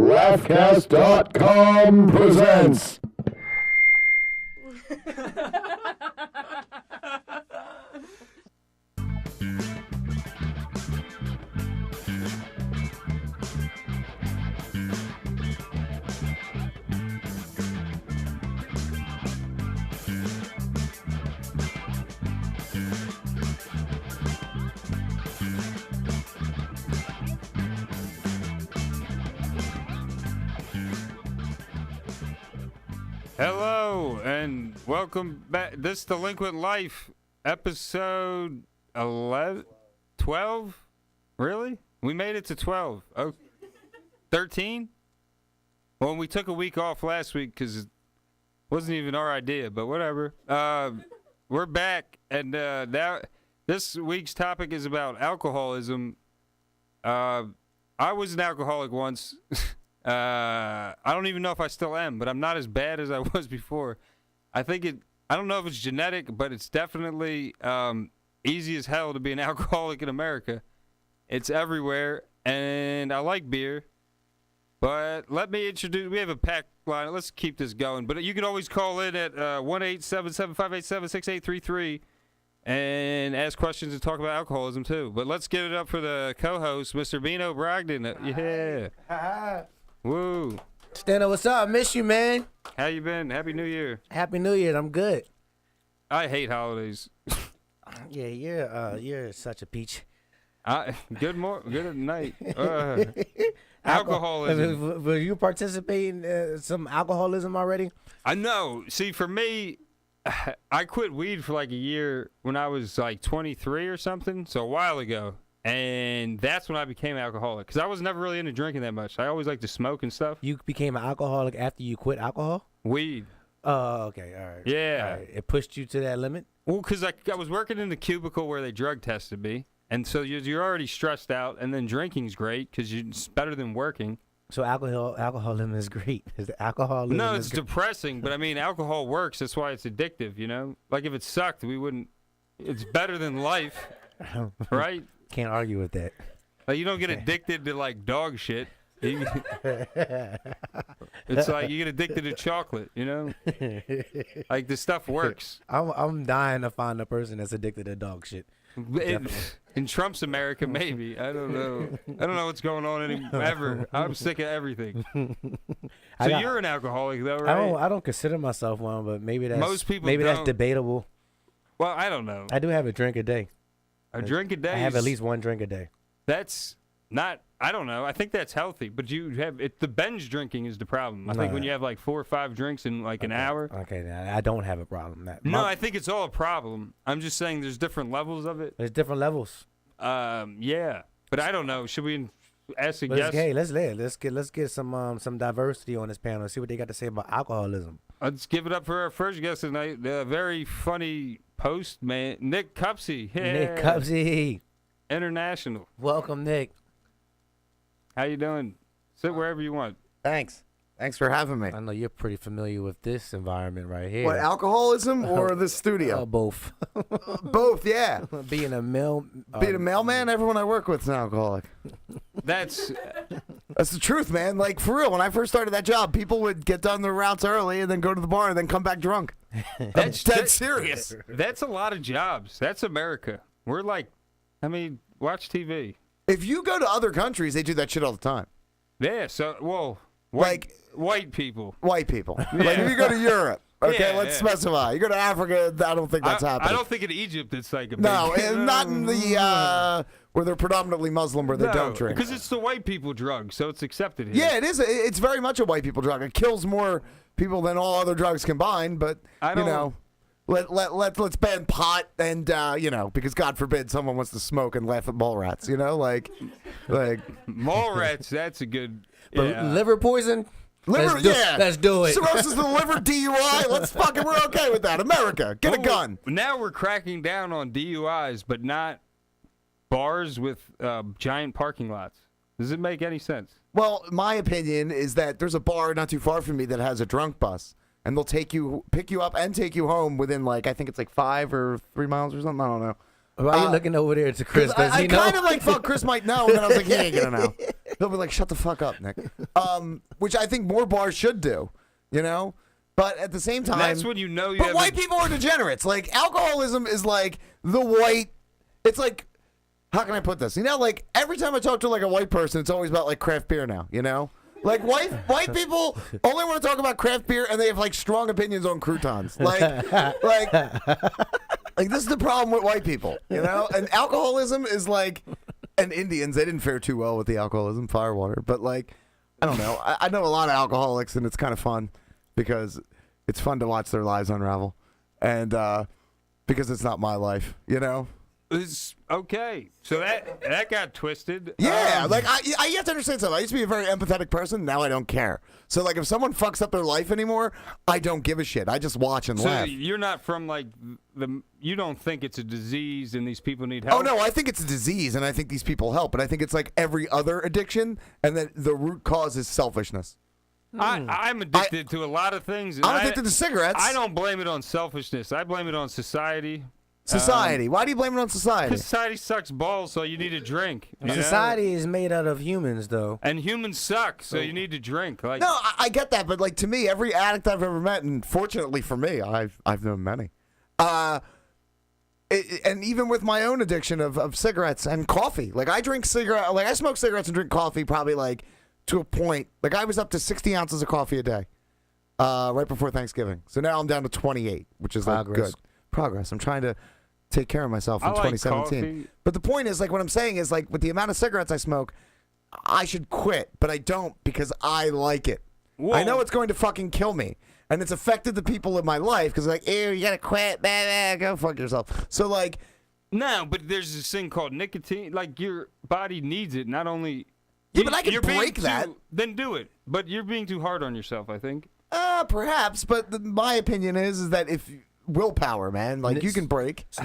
Laughcast.com presents. Hello and welcome back. This Delinquent Life, episode 11, 12? Really? We made it to 12. Oh, 13? Well, we took a week off last week because it wasn't even our idea, but whatever. We're back, and now this week's topic is about alcoholism. I was an alcoholic once. I don't even know if I still am, but I'm not as bad as I was before. I don't know if it's genetic, but it's definitely easy as hell to be an alcoholic in America. It's everywhere, and I like beer. But let me introduce, we have a packed line. Let's keep this going. But you can always call in at 1-877-587-6833 and ask questions and talk about alcoholism too. But let's give it up for the co-host, Mr. Bino Brogdon. Yeah. Woo. Stano, what's up? I miss you, man. How you been? Happy New Year. Happy New Year. I'm good. I hate holidays. Yeah, you're such a peach. Good night. Alcoholism. Were you participating in some alcoholism already? I know. See, for me, I quit weed for like a year when I was like 23 or something, so a while ago. And that's when I became alcoholic, because I was never really into drinking that much. I always liked to smoke and stuff. You became an alcoholic after you quit alcohol? Weed. Oh, okay, all right. Yeah. All right. It pushed you to that limit? Well, because I was working in the cubicle where they drug tested me, and so you're already stressed out, and then drinking's great because it's better than working. So alcoholism is great. Is the alcoholism? No, it's depressing, but I mean, alcohol works. That's why it's addictive, you know? Like, if it sucked, we wouldn't. It's better than life, right? Can't argue with that. Like, you don't get addicted to like dog shit. It's like you get addicted to chocolate, you know? Like, this stuff works. I'm dying to find a person that's addicted to dog shit. In Trump's America, maybe. I don't know. I don't know what's going on ever. I'm sick of everything. So you're an alcoholic, though, right? I don't consider myself one, but maybe that's most people. That's debatable. Well, I don't know. I do have a drink a day. A drink a day. I have at least one drink a day. That's not. I don't know. I think that's healthy, but you have it. The binge drinking is the problem. I think when you have like 4 or 5 drinks in like an hour. Okay, now I don't have a problem. No, I think it's all a problem. I'm just saying there's different levels of it. There's different levels. Yeah, but I don't know. Should we ask a guest? Hey, let's get some diversity on this panel. See what they got to say about alcoholism. Let's give it up for our first guest tonight. The very funny postman, Nick Kupsey. Yeah. Nick Kupsey. International. Welcome, Nick. How you doing? Sit wherever you want. Thanks for having me. I know you're pretty familiar with this environment right here. What, alcoholism or the studio? Both. Both, yeah. Being a mailman, everyone I work with is an alcoholic. That's the truth, man. Like, for real, when I first started that job, people would get done their routes early and then go to the bar and then come back drunk. That's serious. That's a lot of jobs. That's America. We're like, watch TV. If you go to other countries, they do that shit all the time. Yeah, so, well, white people. White people. Yeah. Like, if you go to Europe, okay, let's specify. You go to Africa, I don't think that's happening. I don't think in Egypt it's like a big... No, and not in the, where they're predominantly Muslim, where they don't drink. Because it's the white people drug, so it's accepted here. Yeah, it is. It's very much a white people drug. It kills more people than all other drugs combined, but, you know... Let's ban pot and because God forbid someone wants to smoke and laugh at mole rats, like mole rats. That's a good. But liver poison. Let's do it. Cirrhosis of the liver, DUI. We're okay with that. America, get a gun. Now we're cracking down on DUIs, but not bars with giant parking lots. Does it make any sense? Well, my opinion is that there's a bar not too far from me that has a drunk bus. And they'll pick you up and take you home within, I think it's 5 or 3 miles or something. I don't know. Why are you looking over there to Chris? Does I he know? kind of like thought Chris might know, and then I was like, he ain't gonna know. He'll be like, shut the fuck up, Nick. Which I think more bars should do, you know? But at the same time... That's when you know you But have white people are degenerates. Like, alcoholism is like the white... It's like... How can I put this? You know, like, every time I talk to, like, a white person, it's always about, like, craft beer now, you know? Like, white people only want to talk about craft beer, and they have, like, strong opinions on croutons. Like, this is the problem with white people, you know? And alcoholism is, like... And Indians, they didn't fare too well with the alcoholism, firewater. But, like, I don't know. I know a lot of alcoholics, and it's kind of fun because it's fun to watch their lives unravel. And because it's not my life, you know? It's okay. So that got twisted. Yeah, like I have to understand something. I used to be a very empathetic person. Now I don't care. So like if someone fucks up their life anymore, I don't give a shit. I just watch and laugh. So you're not from like you don't think it's a disease and these people need help? Oh no, I think it's a disease and I think these people help. But I think it's like every other addiction, and then the root cause is selfishness. I'm addicted to a lot of things. And I'm addicted to cigarettes. I don't blame it on selfishness. I blame it on society. Society. Why do you blame it on society? Because society sucks balls, so you need a drink. You know? Society is made out of humans, though. And humans suck, so you need to drink. Like, No, I get that, but like to me, every addict I've ever met, and fortunately for me, I've known many. And even with my own addiction of cigarettes and coffee, like I smoke cigarettes and drink coffee probably like to a point. Like I was up to 60 ounces of coffee a day right before Thanksgiving. So now I'm down to 28, which is like good progress. I'm trying to take care of myself in 2017. Coffee. But the point is, like, what I'm saying is, like, with the amount of cigarettes I smoke, I should quit, but I don't because I like it. Whoa. I know it's going to fucking kill me, and it's affected the people in my life because, like, ew, you gotta quit, go fuck yourself. So, like, no, but there's this thing called nicotine. Like your body needs it, not only. Yeah, but I can break that. Then do it. But you're being too hard on yourself, I think. Perhaps, but my opinion is that if willpower, man, like you can break. I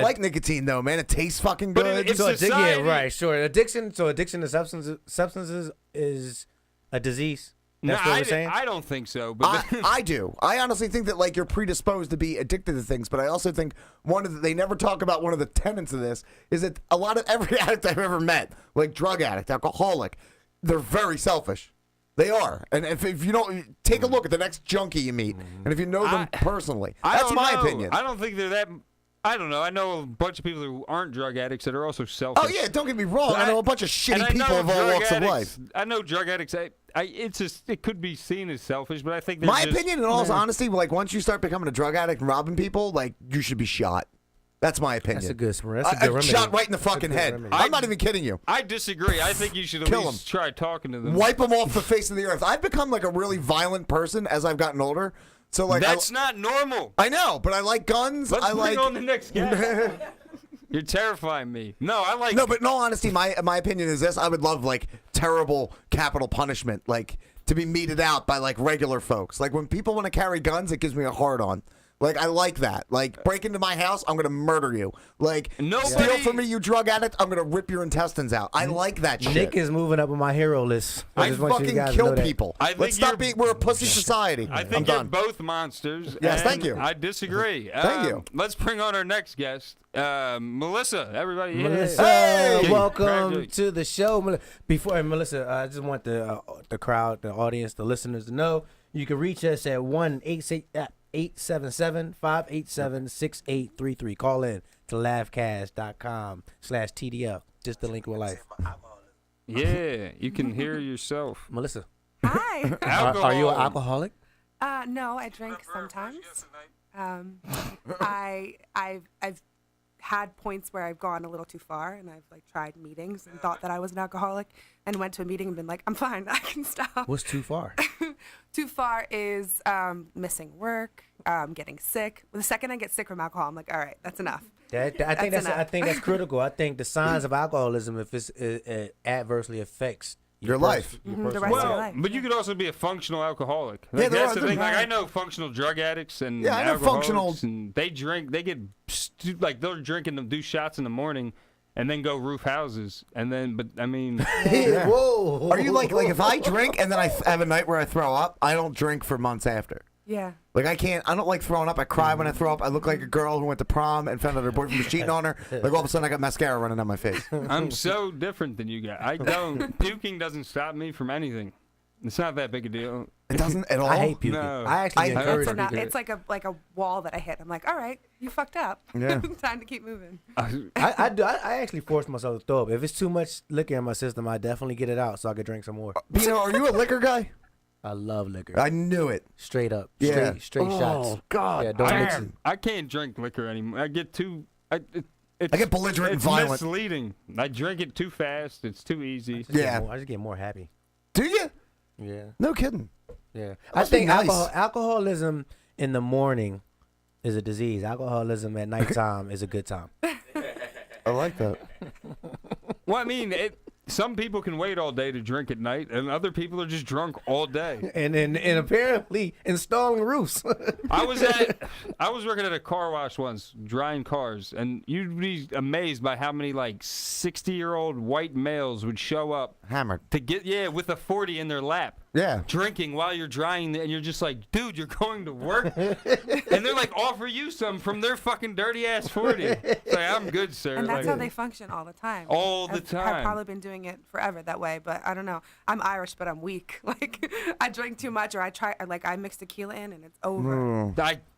like nicotine though, man. It tastes fucking good. But yeah, right, sure. Addiction to substances is a disease. That's what we're saying? I don't think so. But I do. I honestly think that like you're predisposed to be addicted to things, but I also think they never talk about one of the tenets of this is that a lot of every addict I've ever met, like drug addict, alcoholic, they're very selfish. They are. And if you don't, take a look at the next junkie you meet, and if you know them personally. That's my opinion. I don't think they're that. I don't know. I know a bunch of people who aren't drug addicts that are also selfish. Oh, yeah, don't get me wrong. I know a bunch of shitty people of all walks of life. I know drug addicts. It could be seen as selfish, but I think they're my opinion, in all honesty, like once you start becoming a drug addict and robbing people, like you should be shot. That's my opinion. That's a good remedy. Shot right in the fucking head. Remedy. I'm not even kidding you. I disagree. I think you should at least try talking to them. Wipe them off the face of the earth. I've become like a really violent person as I've gotten older. So like that's not normal. I know, but I like guns. Let's bring on the next guy. You're terrifying me. No, I like. No, but in all honesty, my opinion is this: I would love like terrible capital punishment, like to be meted out by like regular folks. Like when people want to carry guns, it gives me a hard on. Like, I like that. Like, break into my house, I'm going to murder you. Like, steal from me, you drug addict, I'm going to rip your intestines out. I like that shit. Nick is moving up on my hero list. I fucking kill people. Let's stop being, we're a pussy society. I think you're both monsters. Yes, thank you. I disagree. Thank you. Let's bring on our next guest, Melissa. Everybody, Melissa, hey! welcome to the show. Before, Melissa, I just want the crowd, the audience, the listeners to know, you can reach us at 1-877-587-6833. Call in to laughcast.com/TDL. Just the link with life. Yeah, you can hear yourself. Melissa. Hi. Are you an alcoholic? No, I drink sometimes. I've had points where I've gone a little too far, and I've like tried meetings and thought that I was an alcoholic, and went to a meeting and been like, I'm fine, I can stop. What's too far? Too far is missing work, getting sick. The second I get sick from alcohol, I'm like, all right, that's enough. I think that's critical. I think the signs of alcoholism, if it adversely affects your life, the rest of your life. But you could also be a functional alcoholic. Yeah, that's the thing. Like I know functional drug addicts and I know functional. And they drink. They get like they're drinking them, do shots in the morning, and then go roof houses, and then. But I mean, whoa! Are you like if I drink and then I have a night where I throw up, I don't drink for months after. Yeah. Like I don't like throwing up. I cry when I throw up. I look like a girl who went to prom and found out her boyfriend was cheating on her. Like all of a sudden I got mascara running down my face. I'm so different than you guys. I don't. Puking doesn't stop me from anything. It's not that big a deal. It doesn't at all. I hate puking. No. I actually encourage puking. It's like a wall that I hit. I'm like, all right, you fucked up. Yeah. Time to keep moving. I actually force myself to throw up. If it's too much liquor in my system, I definitely get it out so I can drink some more. Pino, are you a liquor guy? I love liquor. I knew it. Straight up. Yeah. Straight shots. Oh God. Yeah, don't mix it. I can't drink liquor anymore. I get too. I get belligerent and it's violent. misleading. I drink it too fast. It's too easy. I just get more happy. Do you? Yeah. No kidding. Yeah. I Must be think nice. alcoholism in the morning is a disease. Alcoholism at nighttime is a good time. I like that. Well, I mean, some people can wait all day to drink at night, and other people are just drunk all day. And apparently installing roofs. I was working at a car wash once, drying cars, and you'd be amazed by how many like 60-year-old white males would show up Hammered. to get with a 40 in their lap. Yeah. Drinking while you're drying, and you're just like, dude, you're going to work, and they're like, offer you some from their fucking dirty ass 40. It's like, I'm good, sir. And that's like, how they function all the time. All the I've time. probably been doing it forever that way, but I don't know. I'm Irish, but I'm weak. Like I drink too much, or I mix tequila in, and it's over.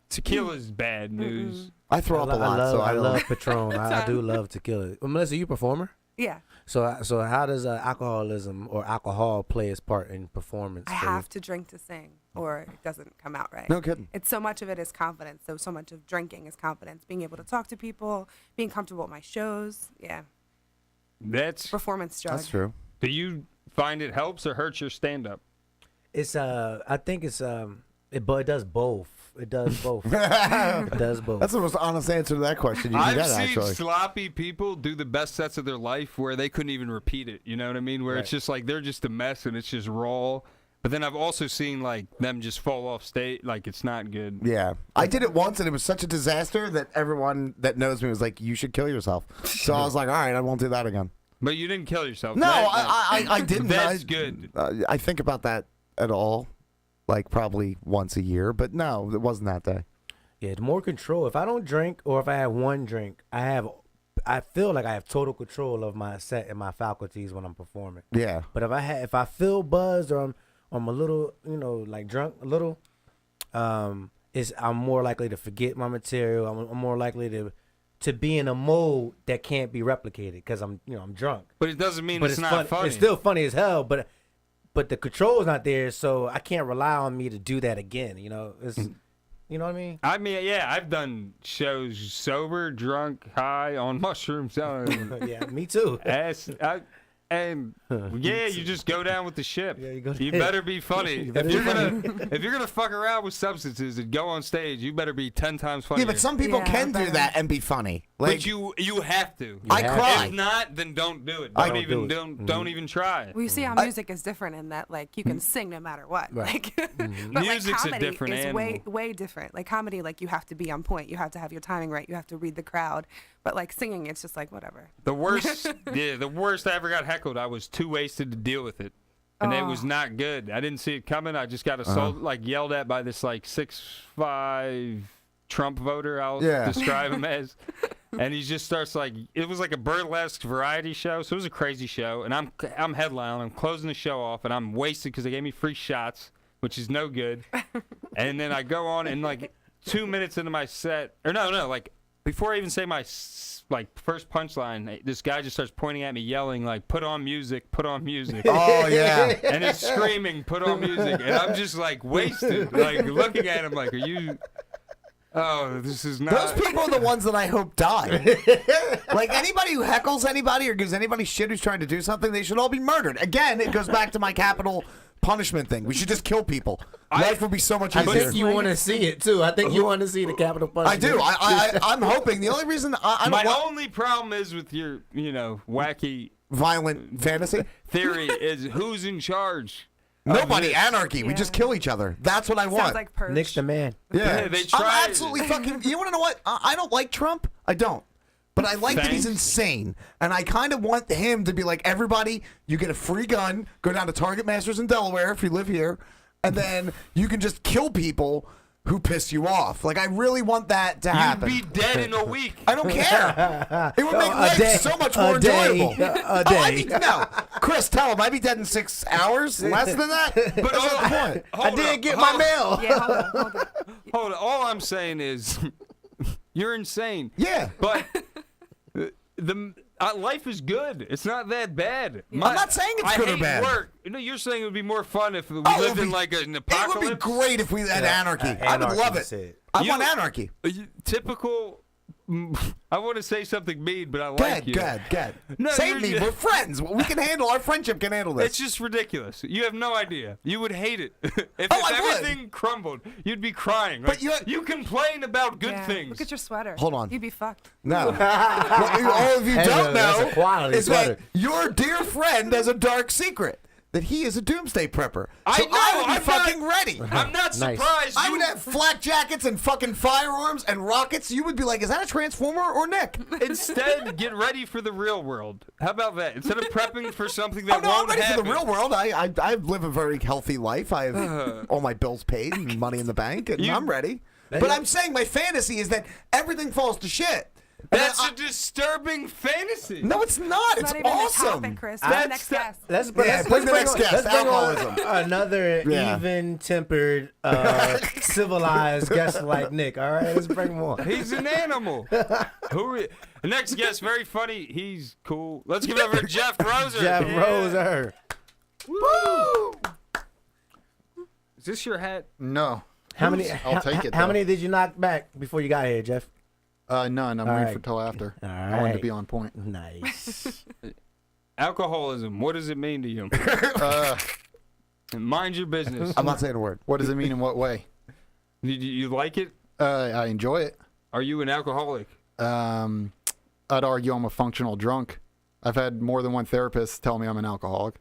Tequila's bad news. I throw up a lot, so I love Patron. I do love tequila. Well, Melissa, you a performer? Yeah. So how does alcoholism or alcohol play its part in performance? I have to drink to sing, or it doesn't come out right. No kidding. It's so much of it is confidence. So much of drinking is confidence. Being able to talk to people, being comfortable at my shows. Yeah. That's Performance drug. That's true. Do you find it helps or hurts your stand-up? It's I think it's but it does both. It does both. It does both. That's the most honest answer to that question you can I've get, seen actually. sloppy people do the best sets of their life where they couldn't even repeat it. You know what I mean? Where it's just like they're just a mess and it's just raw. But then I've also seen like them just fall off stage. Like it's not good. Yeah. I did it once, and it was such a disaster that everyone that knows me was like, you should kill yourself. So I was like, all right, I won't do that again. But you didn't kill yourself. No, That- I didn't. That's good. I think about that at all, like probably once a year. But no, it wasn't that day. Yeah, it's more control. If I don't drink, or if I have one drink, I feel like I have total control of my set and my faculties when I'm performing. Yeah. But if I feel buzzed or I'm a little, like drunk a little, I'm more likely to forget my material. I'm more likely to be in a mode that can't be replicated because I'm drunk. But it doesn't mean But it's not funny. It's still funny as hell, but the control is not there, so I can't rely on me to do that again. It's you know what I mean? I mean, yeah, I've done shows sober, drunk, high, on mushrooms. Yeah, me too. And you just go down with the ship. Yeah, you you better be funny. better If you're gonna fuck around with substances and go on stage, you better be 10 times funnier. Yeah, but some people Yeah, can do but- that and be funny. Like, But you have to. I have cry. If not, then don't do it. I Don't don't even do it. don't even try. Well, you see how music is different in that, like, you can sing no matter what. Right. Like, but Music's a like, comedy different is animal. way different. Like, comedy, like, you have to be on point. You have to have your timing right. You have to read the crowd. But like singing, it's just like whatever. The worst, the worst I ever got heckled. I was too wasted to deal with it, and it was not good. I didn't see it coming. I just got yelled at by this like 6'5" Trump voter. I'll describe him as, and he just starts like it was like a burlesque variety show. So it was a crazy show, and I'm headlining. I'm closing the show off, and I'm wasted because they gave me free shots, which is no good. And then I go on, and like 2 minutes into my set, or no, like. Before I even say my first punchline, this guy just starts pointing at me, yelling like, "Put on music, put on music!" oh yeah. And he's screaming, "Put on music!" And I'm just like wasted, like looking at him, like, "Are you? Oh, this is not." Those people are the ones that I hope die. Like anybody who heckles anybody or gives anybody shit who's trying to do something, they should all be murdered. Again, it goes back to my capital punishment thing. We should just kill people. Life would be so much I easier. think you want to see it too. I think you want to see the capital punishment. I do. I'm hoping. The only reason I don't My want only problem is with your, wacky violent fantasy. theory is who's in charge. Nobody. Anarchy. We just kill each other. That's what I want. Sounds like Purge. Nick's the man. Yeah, they tried. I'm absolutely fucking. You want to know what? I don't like Trump. I don't. But I like that he's Thanks. insane. And I kind of want him to be like, everybody, you get a free gun, go down to Target Masters in Delaware if you live here, and then you can just kill people who piss you off. Like, I really want that to happen. You'd be dead in a week. I don't care. It would make life day. so much more A day. enjoyable. A I'd day. be, no, Chris, tell him I'd be dead in 6 hours. Less than that. But That's not the point. I didn't get my mail. Yeah, hold on. Hold on. All I'm saying is, you're insane. Yeah. But life is good. It's not that bad. I'm not saying it's good or hate bad. Work. No, you're saying it would be more fun if we Oh, lived in like an apocalypse. It would be great if we had anarchy. I would Anarchy love is it. it. I You- want anarchy. Typical. I want to say something mean, but I like Good, you. good. No, Save you're- me. We're friends. We can handle. Our friendship can handle this. It's just ridiculous. You have no idea. You would hate it. If Oh, I would. everything crumbled, you'd be crying. But Like, you complain about good Yeah. things. Look at your sweater. Hold on. You'd be fucked. No. What all of you Hey, don't that's know a quality is sweater. that your dear friend has a dark secret. That he is a doomsday prepper. I So know, I would be I'm fucking not- ready. I'm not Nice. surprised. I you- would have flak jackets and fucking firearms and rockets. You would be like, is that a transformer or Nick? Instead, get ready for the real world. How about that? Instead of prepping for something that Oh no, I'm won't ready happen. for the real world. I live a very healthy life. I have all my bills paid and money in the bank, and I'm ready. But I'm saying my fantasy is that everything falls to shit. And That's then a disturbing fantasy. no, it's not. It's not even awesome. a topic, Chris. That's That's next guest. Let's Yeah, bring the next guest, Let's bring on alcoholism. another Yeah. even-tempered, civilized guest like Nick. All right, let's bring him on. He's an animal. The next guest, very funny. He's cool. Let's give it over to Jeff Roser. Jeff Yeah. Roser. Woo! Is this your hat? No. How many? I'll take it, How though. many did you knock back before you got here, Jeff? None. I'm All waiting right. for till after. All I wanted to right. be on point. Nice. Alcoholism. What does it mean to you? Uh, Mind your business. I'm not saying a word. what does it mean in what way? You like it? I enjoy it. Are you an alcoholic? I'd argue I'm a functional drunk. I've had more than one therapist tell me I'm an alcoholic.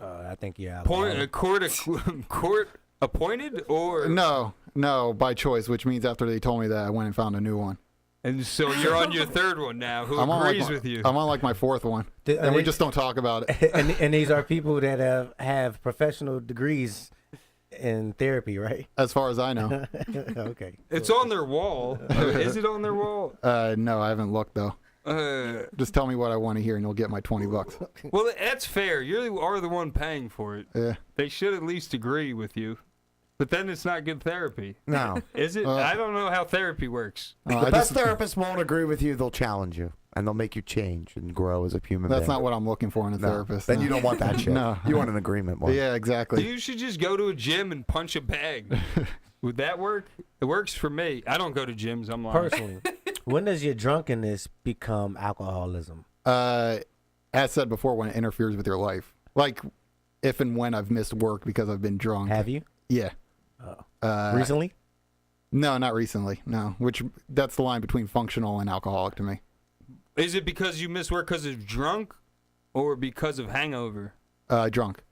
I think yeah. Court appointed or No, by choice, which means after they told me that, I went and found a new one. And so you're on your third one now. Who I'm on agrees like with you? I'm on like my fourth one, Did- and we they- just don't talk about it. and these are people that have professional degrees in therapy, right? As far as I know. Okay. It's on their wall. Is it on their wall? No, I haven't looked though. Just tell me what I want to hear, and you'll get my $20. Well, that's fair. You are the one paying for it. Yeah. They should at least agree with you. But then it's not good therapy. No. Is it? I don't know how therapy works. The best therapists won't agree with you. They'll challenge you, and they'll make you change and grow as a human being. That's not what I'm looking for in a No. therapist. Then no. you don't want that shit. No. You want an agreement one. Yeah, exactly. You should just go to a gym and punch a bag. Would that work? It works for me. I don't go to gyms. I'm lying. Personally, when does your drunkenness become alcoholism? As said before, when it interferes with your life, like if and when I've missed work because I've been drunk. Have you Yeah. recently? No, not recently. No, that's the line between functional and alcoholic to me. Is it because you miss work because of drunk or because of hangover? Drunk.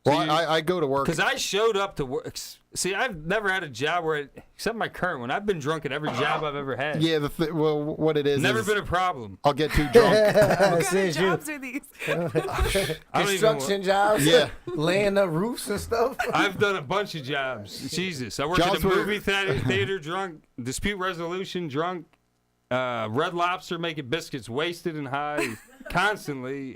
So Well, you- I go to work. Because I showed up to work. See, I've never had a job where, except my current one, I've been drunk at every job I've ever had. Yeah, well, what it is Never is been a problem. I'll get too drunk. What kind of Says you. jobs are these? I don't even Construction jobs? Yeah. Laying up roofs and stuff? I've done a bunch of jobs. Jesus. I worked at Jobs a where- movie theater drunk, dispute resolution drunk, Red Lobster making biscuits wasted and high constantly.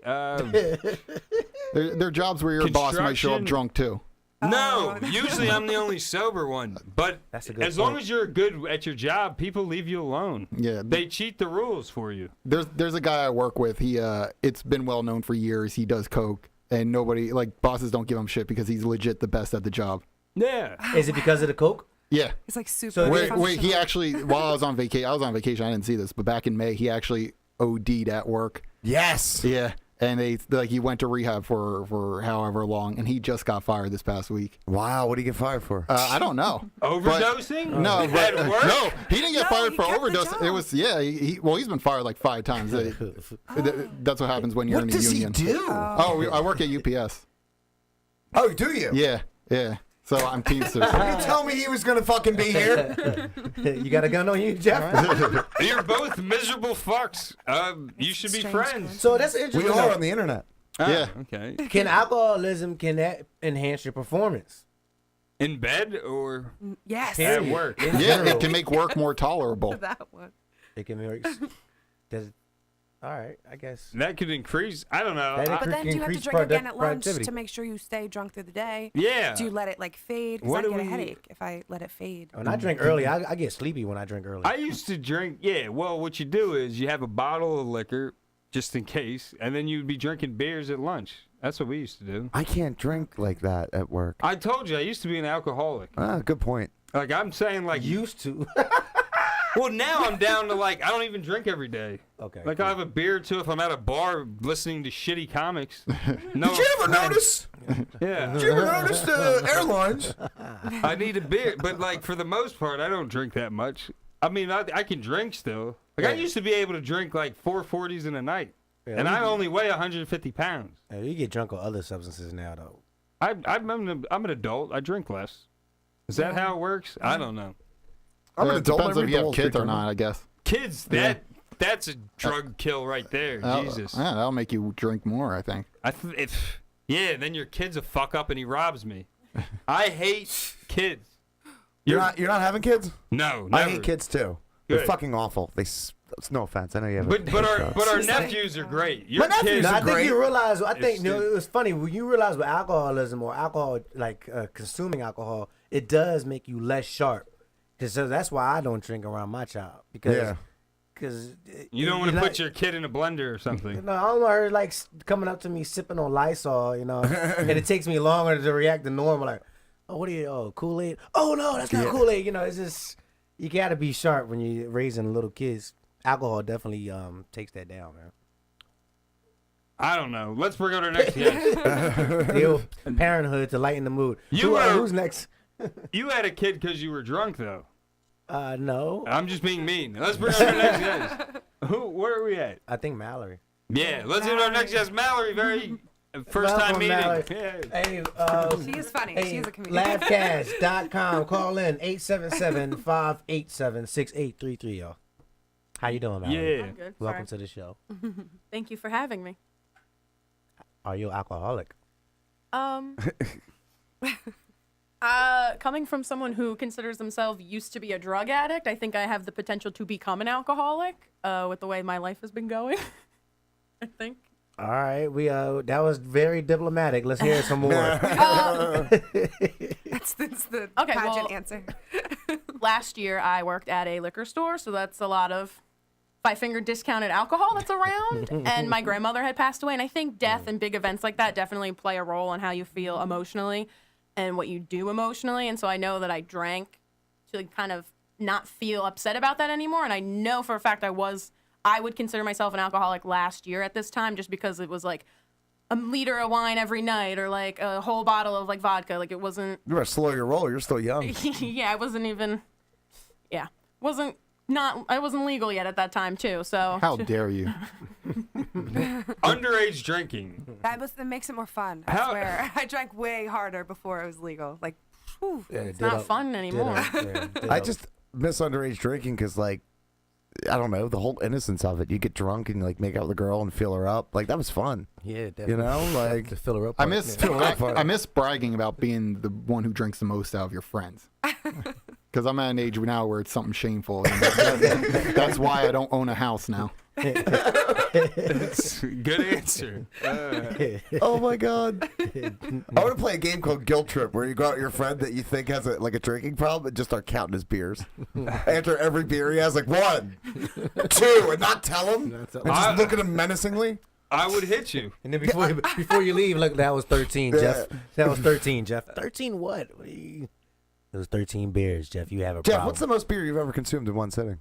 There are jobs where your boss might show up Construction. drunk too. No, usually I'm the only sober one. But That's a good as long point. as you're good at your job, people leave you alone. Yeah. They cheat the rules for you. There's a guy I work with. He it's been well known for years. He does coke, and nobody bosses don't give him shit because he's legit the best at the job. Yeah. Is it because of the coke? Yeah. It's like super. So Wait, he functional. actually while I was on vacation, I didn't see this, but back in May, he actually OD'd at work. Yes. Yeah. And he went to rehab for however long, and he just got fired this past week. Wow. What did he get fired for? I don't know. Overdosing? No, At but work? no, he didn't get No, fired he for kept the overdose. job. It was he's been fired like 5 times. That's what happens when you're What in a does union. he do? I work at UPS. Oh, do you? Yeah. So I'm Teamsters. You tell me he was gonna fucking be here. You got a gun on you, Jeff? You're both miserable fucks. You should be Strange friends. So that's We interesting. are on the internet. Ah, Yeah. Okay. Can alcoholism, can that enhance your performance? In bed or Yes. at work? In Yeah, general, it can make work more tolerable. That one. it can make. Does, all right, I guess. That could increase. I don't know. That But then do you have to increase drink again at lunch productivity. to make sure you stay drunk through the day? Yeah. Do you let it like fade? Because What I do get a we- headache if I let it fade. When I drink early, I get sleepy when I drink early. I used to drink. Yeah. Well, what you do is you have a bottle of liquor just in case, and then you'd be drinking beers at lunch. That's what we used to do. I can't drink like that at work. I told you I used to be an alcoholic. Good point. Like I'm saying, like Used to. Well, now I'm down to like I don't even drink every day. Okay. Like cool. I have a beer or two if I'm at a bar listening to shitty comics. No, Did you ever notice? Yeah. Did you ever notice the airlines? I need a beer, but like for the most part, I don't drink that much. I mean, I can drink still. Like I used to be able to drink like 440s in a night, and I only weigh 150 pounds. Yeah, you get drunk on other substances now, though. I'm an adult. I drink less. Is that how it works? I don't know. I'm an It adult. depends I if read you the Wall have kids Street or Journal. not, I guess. Kids, that's a drug kill right there. Jesus. Yeah, that'll make you drink more, I think. Then your kid's a fuck up and he robs me. I hate kids. You're not having kids? No, I never. hate kids too. They're Good. fucking awful. It's no offense. I know you have. But our She's like, nephews are great. Your nephews kids No, are I think great. you realize. I think It's it was funny when you realize with alcoholism or alcohol, like consuming alcohol, it does make you less sharp. So that's why I don't drink around my child because You don't want to put your kid in a blender or something. No, I don't want her like coming up to me sipping on Lysol, and it takes me longer to react than normal. Like, oh, what are you? Oh, Kool-Aid? Oh no, that's not Kool-Aid. It's just you gotta be sharp when you're raising little kids. Alcohol definitely takes that down, man. I don't know. Let's bring on our next guest. Deal parenthood to lighten the mood. Who's next? You had a kid because you were drunk, though. No. I'm just being mean. Let's bring on our next guest. Where are we at? I think Mallory. Yeah, let's get our next guest, Mallory. Very first time Welcome, meeting. Mallory. Yeah. Hey, She is funny. hey, She's a comedian. Laughcast.com. Call in 877-587-6833, y'all. How you doing, Mallory? Yeah. I'm good. Welcome Sorry. to the show. Thank you for having me. Are you an alcoholic? Coming from someone who considers themselves used to be a drug addict, I think I have the potential to become an alcoholic with the way my life has been going. I think. All right, we that was very diplomatic. Let's hear some more. That's the Okay, pageant well- answer. Last year, I worked at a liquor store, so that's a lot of five-finger discounted alcohol that's around. And my grandmother had passed away, and I think death and big events like that definitely play a role in how you feel emotionally and what you do emotionally. And so I know that I drank to kind of not feel upset about that anymore. And I know for a fact I would consider myself an alcoholic last year at this time, just because it was like a liter of wine every night or like a whole bottle of like vodka. Like it wasn't. You better slow your roll. You're still young. Yeah, I wasn't even. Yeah, I wasn't legal yet at that time too. So How dare you? Underage drinking. That makes it more fun. I How- swear. I drank way harder before it was legal. Like, whew. it's not fun anymore. I just miss underage drinking because, like, I don't know, the whole innocence of it. You get drunk and like make out with a girl and feel her up. Like that was fun. Yeah, definitely. You know, like to fill her up. I part, miss yeah. I miss bragging about being the one who drinks the most out of your friends. Because I'm at an age now where it's something shameful. That's why I don't own a house now. That's a good answer. oh my god. I want to play a game called Guilt Trip where you go out with your friend that you think has a drinking problem and just start counting his beers. After every beer he has, like 1, 2, and not tell him. And just look at him menacingly. I would hit you. And then before you leave, look, that was 13, Jeff. That was 13, Jeff. 13 what? It was 13 beers, Jeff. You have a Jeff, problem. what's the most beer you've ever consumed in one sitting?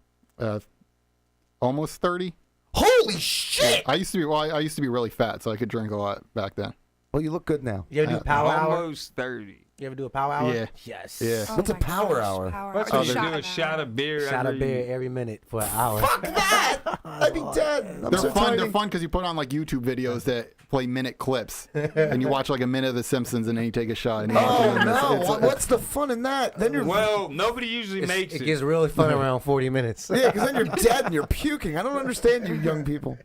Almost 30. Holy shit! I used to be really fat, so I could drink a lot back then. Well, you look good now. You ever do power hour? Almost 30. You ever do a power hour? Yeah. Yes. Yeah. Oh What's a my power gosh, hour? That's hour. what you do, a an shot hour. of beer. Shot of every- beer every minute for an hour. Fuck that! I'd be dead. I'm They're so fun. tiny. They're fun because you put on like YouTube videos that play minute clips, and you watch like a minute of The Simpsons, and then you take a shot. And you watch Oh it, and no! What's the fun in that? Then you're Well, nobody usually It's- makes it it. gets really fun around 40 minutes. yeah, because then you're dead and you're puking. I don't understand you young people.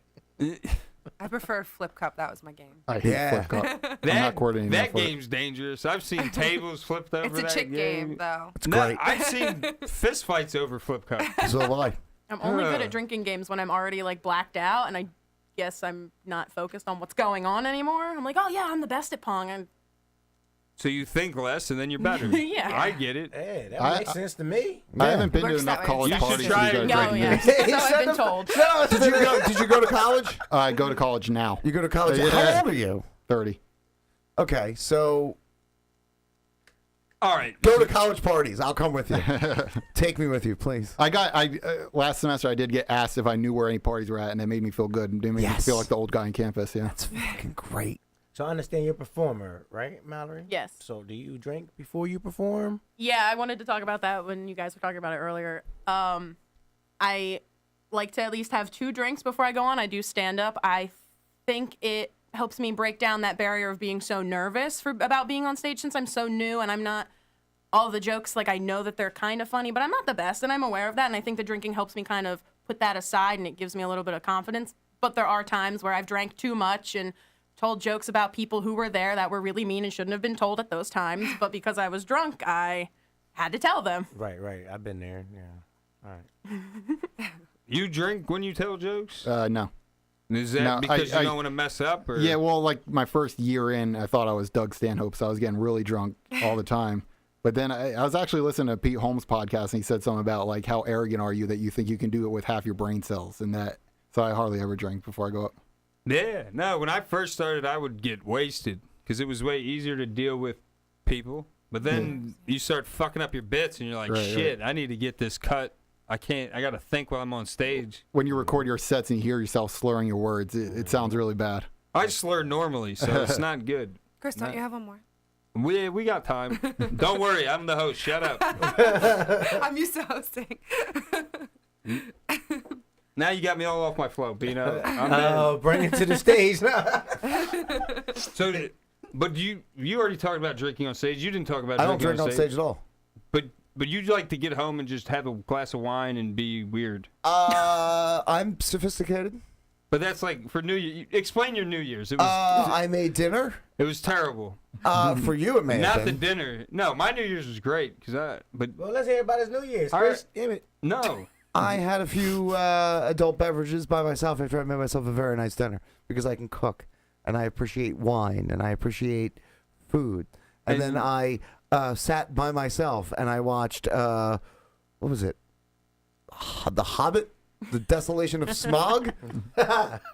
I prefer flip cup. That was my game. I hate Yeah. flip cup. I'm not coordinating that for it. game's dangerous. I've seen tables flipped over It's a that chick game, though. It's No, great. I've seen fist fights over flip cup. So have I. I'm only good Ugh. at drinking games when I'm already like blacked out, and I guess I'm not focused on what's going on anymore. I'm like, oh yeah, I'm the best at Pong. And So you think less and then you're better. Yeah. I get it. Hey, that I- makes sense to me. I haven't been to Works enough that way. college You should parties try to it. be oh good. yeah, so I've been told. Did you go to college? I go to college now. You go to college. Yeah. How old are you? 30. Okay, so All right. go to college parties. I'll come with you. Take me with you, please. Last semester I did get asked if I knew where any parties were at, and it made me feel good. It made me Yes. feel like the old guy on campus. Yeah. That's fucking great. So I understand you're a performer, right, Mallory? Yes. So do you drink before you perform? Yeah, I wanted to talk about that when you guys were talking about it earlier. I like to at least have 2 drinks before I go on. I do stand up. I think it helps me break down that barrier of being so nervous about being on stage since I'm so new and I'm not all the jokes, like I know that they're kind of funny, but I'm not the best and I'm aware of that. And I think the drinking helps me kind of put that aside and it gives me a little bit of confidence. But there are times where I've drank too much and told jokes about people who were there that were really mean and shouldn't have been told at those times. But because I was drunk, I had to tell them. Right. I've been there. Yeah. All right. You drink when you tell jokes? No. Is that no, because I- you don't want to mess up? Or? Yeah, well, like my first year in, I thought I was Doug Stanhope, so I was getting really drunk all the time. But then I was actually listening to Pete Holmes' podcast, and he said something about like how arrogant are you that you think you can do it with half your brain cells, and that. So I hardly ever drink before I go up. Yeah. No, when I first started, I would get wasted because it was way easier to deal with people. But then you start fucking up your bits, and you're like, Right, shit, I need to get this cut. I got to think while I'm on stage. When you record your sets and you hear yourself slurring your words, it sounds really bad. I slur normally, so it's not good. Chris, don't you have one more? We got time. Don't worry, I'm the host. Shut up. I'm used to hosting. Now you got me all off my flow, Bino. I'm Oh, bring it to the stage. So, but you already talked about drinking on stage. You didn't talk about I don't drinking drink on stage at all. But you'd like to get home and just have a glass of wine and be weird. I'm sophisticated. But that's like for New Year. Explain your New Year's. It was I made dinner. it was terrible. For you, it may have Not the been. dinner. No, my New Year's was great but Well, let's hear about his New Year's. All Chris, damn it. no. I had a few adult beverages by myself after I made myself a very nice dinner because I can cook and I appreciate wine and I appreciate food. And then I sat by myself and I watched, what was it? The Hobbit? The Desolation of Smaug?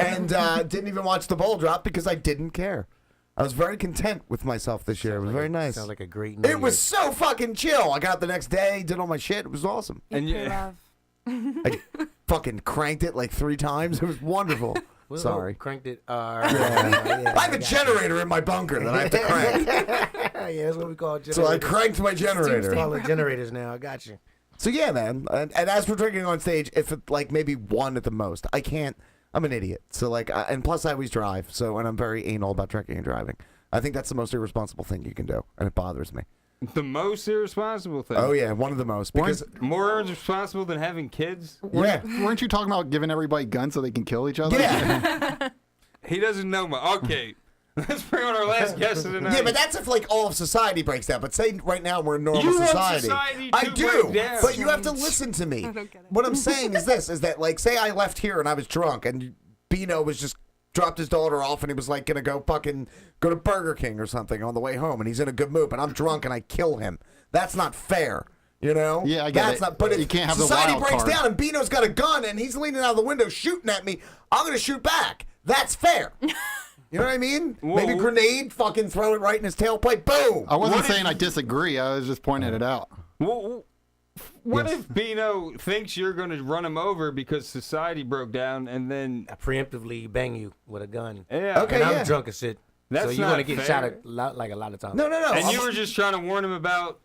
And didn't even watch the bowl drop because I didn't care. I was very content with myself this year. It was very nice. Sounds like a great New It was Year's. so fucking chill. I got up the next day, did all my shit. It was awesome. And Pure you- love. I fucking cranked it like 3 times. It was wonderful. Whoa, Sorry. Cranked it. I have a generator in my bunker that I have to crank. Yeah, that's what we call generators. So I cranked my generator. Call it generators now. I got you. So yeah, man. And as for drinking on stage, if it, like maybe 1 at the most, I can't. I'm an idiot. So like, and plus I always drive. So and I'm very anal about drinking and driving. I think that's the most irresponsible thing you can do, and it bothers me. The most irresponsible thing. Oh yeah, one of the most. Because More irresponsible than having kids? yeah, Weren't you talking about giving everybody guns so they can kill each other? yeah, He doesn't know my. Okay. Let's bring on our last guest of the night. yeah. But that's if like all of society breaks down. But say right now we're in normal You want society. society I to do, break down. but you have to listen to me. I don't get it. What I'm saying is this: is that like say I left here and I was drunk and Bino was just dropped his daughter off and he was like gonna go to Burger King or something on the way home and he's in a good mood, but I'm drunk and I kill him. That's not fair. You know? Yeah, I get That's it. not. But You if can't have the society wild breaks card. down and Bino's got a gun and he's leaning out of the window shooting at me, I'm gonna shoot back. That's fair. You know what I mean? Whoa. Maybe grenade, fucking throw it right in his tailpipe. Boom. I wasn't What if- saying I disagree. I was just pointing it out. Well, what Yes. if Bino thinks you're going to run him over because society broke down and then. I preemptively bang you with a gun. Yeah. Okay. And I'm yeah. drunk as shit. That's so you're not gonna get fair. shot at like a lot of times. No. And I'm- you were just trying to warn him about,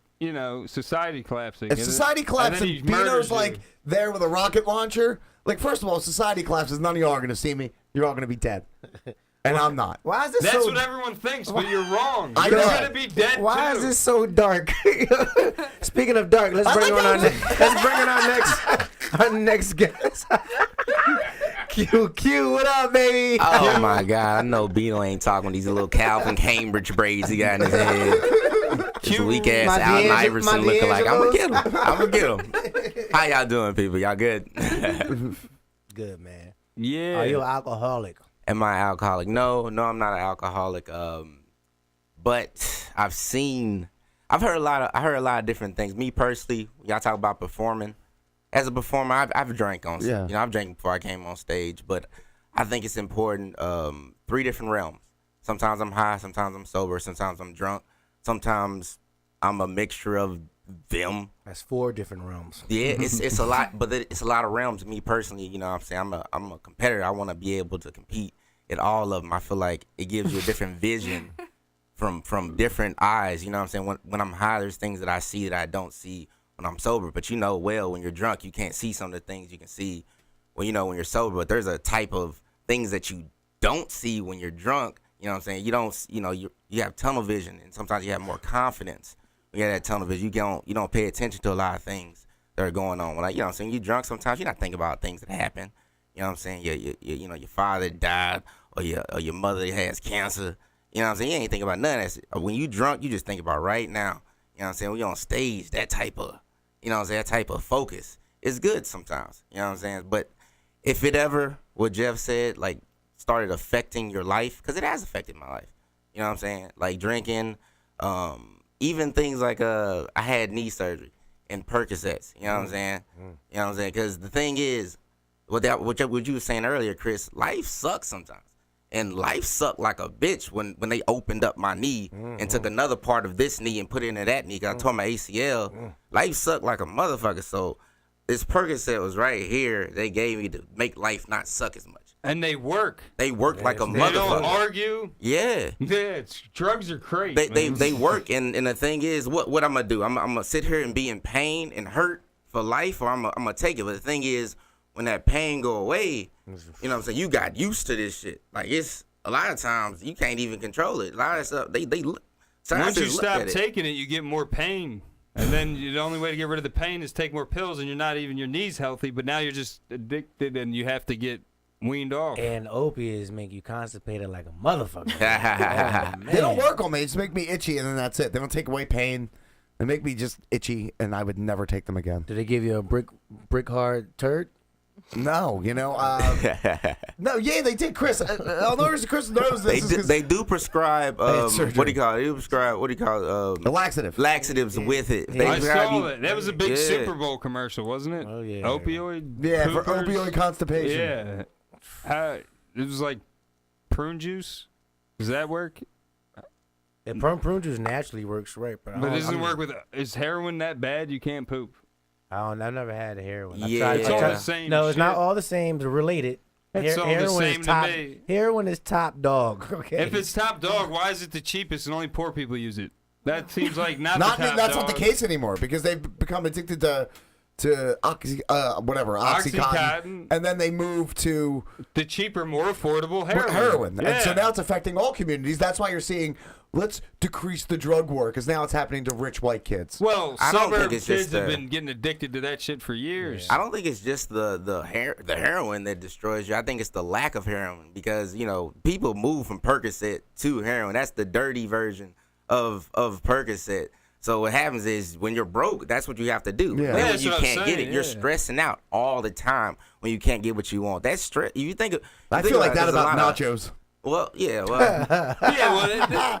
society collapsing. If society collapses and then and he murders Bino's you. like there with a rocket launcher, like first of all, society collapses. None of y'all are gonna see me. You're all gonna be dead, and I'm not. Why is this That's so? what everyone thinks, but you're wrong. I You're know. going to be dead Why too. is this so dark? Speaking of dark, let's I bring like on that. our next guest. Q, what up, baby? Oh my God, I know Bino ain't talking with these little Calvin Cambridge braids he got in his head. This weak ass My Allen D'Angelo- Iverson my looking like. D'Angelos. I'm gonna get him. How y'all doing, people? Y'all good? Good, man. Yeah. Are you an alcoholic? Am I an alcoholic? No, I'm not an alcoholic. But I've heard a lot of different things. Me personally, y'all talk about performing. As a performer, I've drank on stage. Yeah. You know, I've drank before I came on stage, but I think it's important. 3 different realms. Sometimes I'm high, sometimes I'm sober, sometimes I'm drunk, sometimes I'm a mixture of them. That's 4 different realms. Yeah, it's a lot, but it's a lot of realms. Me personally, you know what I'm saying? I'm a competitor. I want to be able to compete in all of them. I feel like it gives you a different vision from different eyes. You know what I'm saying? When I'm high, there's things that I see that I don't see when I'm sober. But you know, well, when you're drunk, you can't see some of the things you can see when you're sober. But there's a type of things that you don't see when you're drunk. You know what I'm saying? You don't, you have tunnel vision, and sometimes you have more confidence. When you have that tunnel vision, you don't pay attention to a lot of things that are going on. Like, you know what I'm saying? You're drunk, sometimes you're not thinking about things that happen. You know what I'm saying? Your father died, or your mother has cancer. You know what I'm saying? You ain't thinking about none of that. When you drunk, you just think about right now. You know what I'm saying? When you're on stage, that type of, that type of focus is good sometimes. You know what I'm saying? But if it ever, what Jeff said, like, started affecting your life, because it has affected my life. You know what I'm saying? Like drinking, even things like I had knee surgery and Percocets. You know what I'm saying? You know what I'm saying? Because the thing is, what you were saying earlier, Chris, life sucks sometimes. And life sucked like a bitch when they opened up my knee and took another part of this knee and put it into that knee because I tore my ACL. Life sucked like a motherfucker. So this Percocet was right here. They gave me to make life not suck as much. And they work. They work like a They motherfucker. don't argue. Yeah. Yeah, drugs are great. They work, and the thing is, what I'm gonna do? I'm gonna sit here and be in pain and hurt for life, or I'm gonna take it. But the thing is, when that pain go away, you know what I'm saying, you got used to this shit. Like, it's a lot of times you can't even control it. A lot of stuff they look. Once you stop at it. taking it, you get more pain. And then the only way to get rid of the pain is take more pills, and you're not even your knees healthy, but now you're just addicted and you have to get weaned off. And opiates make you constipated like a motherfucker. Oh, They don't work on me. They just make me itchy, and then that's it. They don't take away pain. They make me just itchy, and I would never take them again. Do they give you a brick hard turd? No, no, yeah, they did, Chris. I'll notice Chris knows this. They do prescribe surgery. what do you call it? They do prescribe A laxative. laxatives with it. They I prescribe saw you- it. That was a big Yeah. Super Bowl commercial, wasn't it? Oh, yeah. Opioid. Yeah, for poopers? opioid constipation. Yeah. It was like prune juice. Does that work? Yeah, prune juice naturally works right, but But doesn't work with. Is heroin that bad? You can't poop. I've never had a heroin. Yeah. It's all the same. No, it's not shit. all the same. It's related. It's all the Heroin same is to top. me. Heroin is top dog. Okay. If it's top dog, why is it the cheapest and only poor people use it? That seems like not Not the top that's dog. not the case anymore because they've become addicted to Oxycontin, Oxycontin. and then they move to The cheaper, more affordable heroin. And so Yeah. now it's affecting all communities. That's why you're seeing, let's decrease the drug war, because now it's happening to rich white kids. Well, I don't think suburb it's kids just have the- been getting addicted to that shit for years. I don't think it's just the heroin that destroys you. I think it's the lack of heroin because people move from Percocet to heroin. That's the dirty version of Percocet. So what happens is when you're broke, that's what you have to do. Yeah. Then Yeah, when that's you what I'm can't get saying, it, you're yeah. stressing out all the time when you can't get what you want. That's stress. You think I feel like that there's a about lot of- nachos. Well, yeah. Well,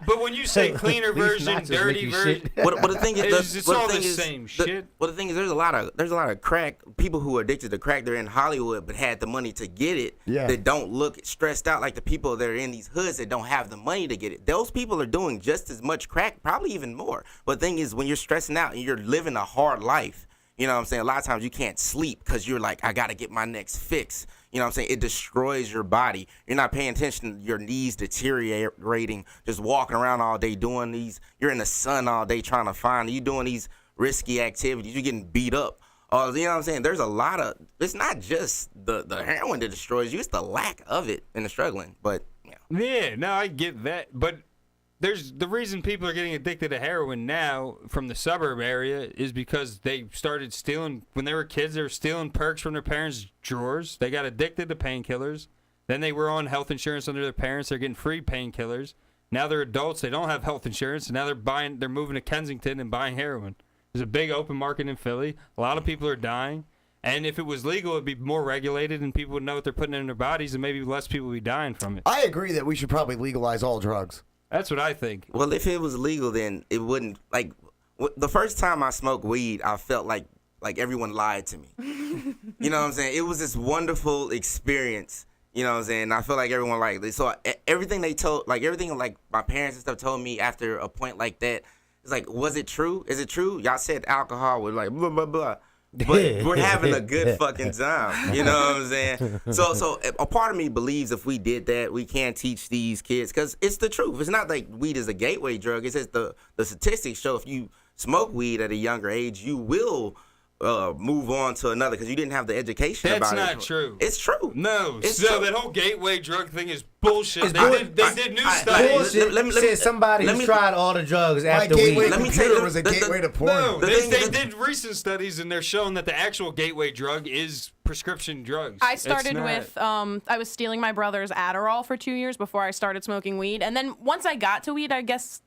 But when you say cleaner These version, nachos dirty make you version, shit. But the thing is, It's but all the thing the is, same shit. Well, the thing is, there's a lot of crack people who are addicted to crack. They're in Hollywood, but had the money to get it. Yeah. That don't look stressed out like the people that are in these hoods that don't have the money to get it. Those people are doing just as much crack, probably even more. But the thing is, when you're stressing out and you're living a hard life, you know what I'm saying? A lot of times you can't sleep because you're like, I got to get my next fix. You know what I'm saying? It destroys your body. You're not paying attention to your knees deteriorating, just walking around all day doing these. You're in the sun all day trying to find. You doing these risky activities. You're getting beat up. You know what I'm saying? There's a lot of, it's not just the heroin that destroys you. It's the lack of it and the struggling. But, yeah, no, I get that. But there's the reason people are getting addicted to heroin now from the suburb area is because they started stealing when they were kids. They were stealing perks from their parents' drawers. They got addicted to painkillers. Then they were on health insurance under their parents. They're getting free painkillers. Now they're adults. They don't have health insurance. And now they're moving to Kensington and buying heroin. There's a big open market in Philly. A lot of people are dying. And if it was legal, it'd be more regulated, and people would know what they're putting in their bodies, and maybe less people would be dying from it. I agree that we should probably legalize all drugs. That's what I think. Well, if it was legal, then it wouldn't. Like the first time I smoked weed, I felt like everyone lied to me. You know what I'm saying? It was this wonderful experience. You know what I'm saying? I feel like everyone so everything they told, like everything like my parents and stuff told me after a point like that. It's like, was it true? Is it true? Y'all said alcohol was like blah blah blah. But we're having a good fucking time. You know what I'm saying? So a part of me believes if we did that, we can teach these kids, because it's the truth. It's not like weed is a gateway drug. It says the statistics show if you smoke weed at a younger age, you will move on to another, because you didn't have the education That's about it. not true. It's true. No. It's so true. that whole gateway drug thing is bullshit. It's They did new studies. Bullshit. let me- Said somebody let who's me- tried all the drugs My after gateway weed. Let me computer tell you, was a the- gateway to porn. No, The they thing- did recent studies, and they're showing that the actual gateway drug is prescription drugs. I It's started not- with I was stealing my brother's Adderall for 2 years before I started smoking weed, and then once I got to weed, I guess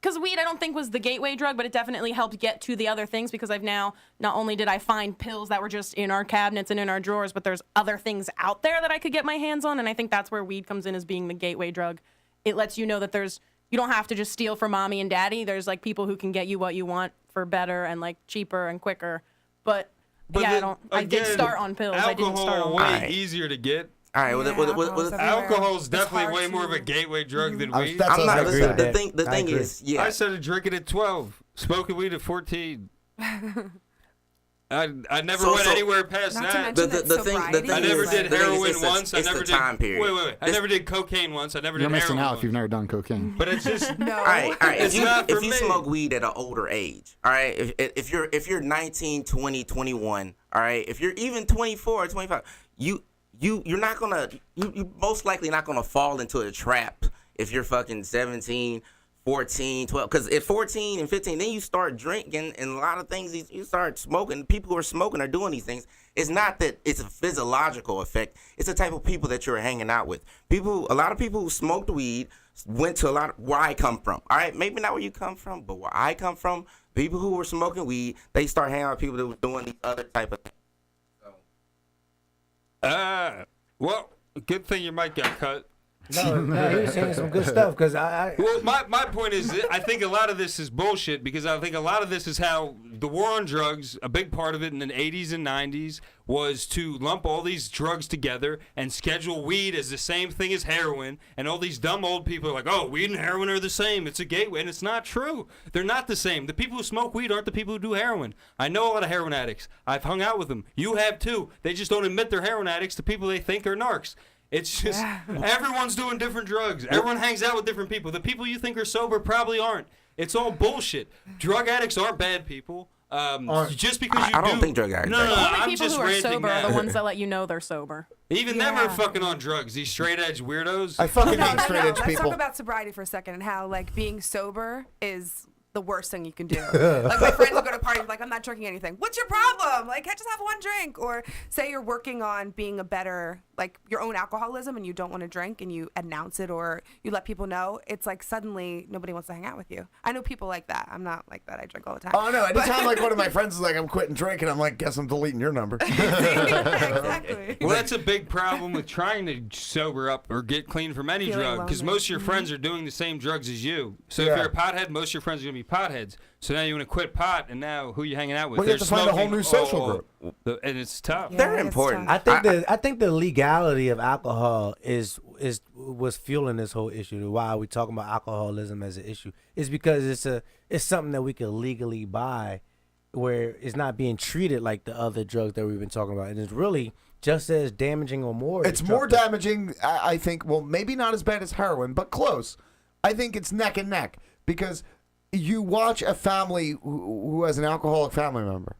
because weed I don't think was the gateway drug, but it definitely helped get to the other things, because I've now not only did I find pills that were just in our cabinets and in our drawers, but there's other things out there that I could get my hands on, and I think that's where weed comes in as being the gateway drug. It lets you know that you don't have to just steal from mommy and daddy. There's like people who can get you what you want for better and like cheaper and quicker. But yeah, then, I did again, start on pills. I didn't start on Alcohol way weed. Alright. easier to get. All right. Well, Yeah, alcohol's everywhere. Alcohol's It's definitely hard way more of a to- gateway drug than I was- weed. that's I'm what I not. was agree gonna with say. The I thing agree. is, yeah. I started drinking at 12, smoking weed at 14. I never So- went so- anywhere past Not to that. mention The that thing- sobriety I thing never is- did the thing is heroin it's the- once. I it's never the did time period. Wait. I never did cocaine once. I never You're did missing heroin out if you've once. never done cocaine. But it's just No. All right. It's not for if you me. smoke weed at an older age, all right. If you're 19, 20, 21, all right. If you're even 24 or 25, you're not gonna you most likely not gonna fall into a trap if you're fucking 17, 14, 12. Because at 14 and 15, then you start drinking, and a lot of things you start smoking. People who are smoking are doing these things. It's not that it's a physiological effect. It's the type of people that you're hanging out with. A lot of people who smoked weed went to a lot of where I come from. All right, maybe not where you come from, but where I come from, people who were smoking weed, they start hanging out with people that were doing these other type of things. well, good thing your mic got cut. No, he was saying some good stuff because Well, my point is, I think a lot of this is bullshit, because I think a lot of this is how the war on drugs, a big part of it in the 80s and 90s, was to lump all these drugs together and schedule weed as the same thing as heroin. And all these dumb old people are like, oh, weed and heroin are the same. It's a gateway. And it's not true. They're not the same. The people who smoke weed aren't the people who do heroin. I know a lot of heroin addicts. I've hung out with them. You have too. They just don't admit they're heroin addicts to people they think are narcs. It's just everyone's doing different drugs. Everyone hangs out with different people. The people you think are sober probably aren't. It's all bullshit. Drug addicts aren't bad people. Just because you I don't think drug addicts No, are no, bad. Only I'm people just who are ranting sober now. are the ones that let you know they're sober. Even them are Yeah. fucking on drugs. These straight edge weirdos. I fucking No, hate no, straight no. edge Let's people. talk about sobriety for a second and how like being sober is the worst thing you can do. Like my friends will go to parties like, I'm not drinking anything. What's your problem? Like, I just have one drink. Or say you're working on being a better, like your own alcoholism and you don't want to drink and you announce it or you let people know. It's like suddenly nobody wants to hang out with you. I know people like that. I'm not like that. I drink all the time. Oh no! Anytime like one of my friends is like, "I'm quitting drinking," I'm like, "Guess I'm deleting your number." Exactly. Well, that's a big problem with trying to sober up or get clean from any Feeling drug, because lonely. most of your friends are doing the same drugs as you. So if Yeah. you're a pothead, most of your friends are going to be potheads. So now you want to quit pot, and now who you hanging out with? Well, you have They're to find a whole smoking new social all- group. and it's tough. Yeah, They're it's important. tough. I think the legality of alcohol is what's fueling this whole issue. Why we talking about alcoholism as an issue is because it's something that we can legally buy, where it's not being treated like the other drugs that we've been talking about, and it's really just as damaging or more. It's more destructive. damaging, I think. Well, maybe not as bad as heroin, but close. I think it's neck and neck because you watch a family who has an alcoholic family member,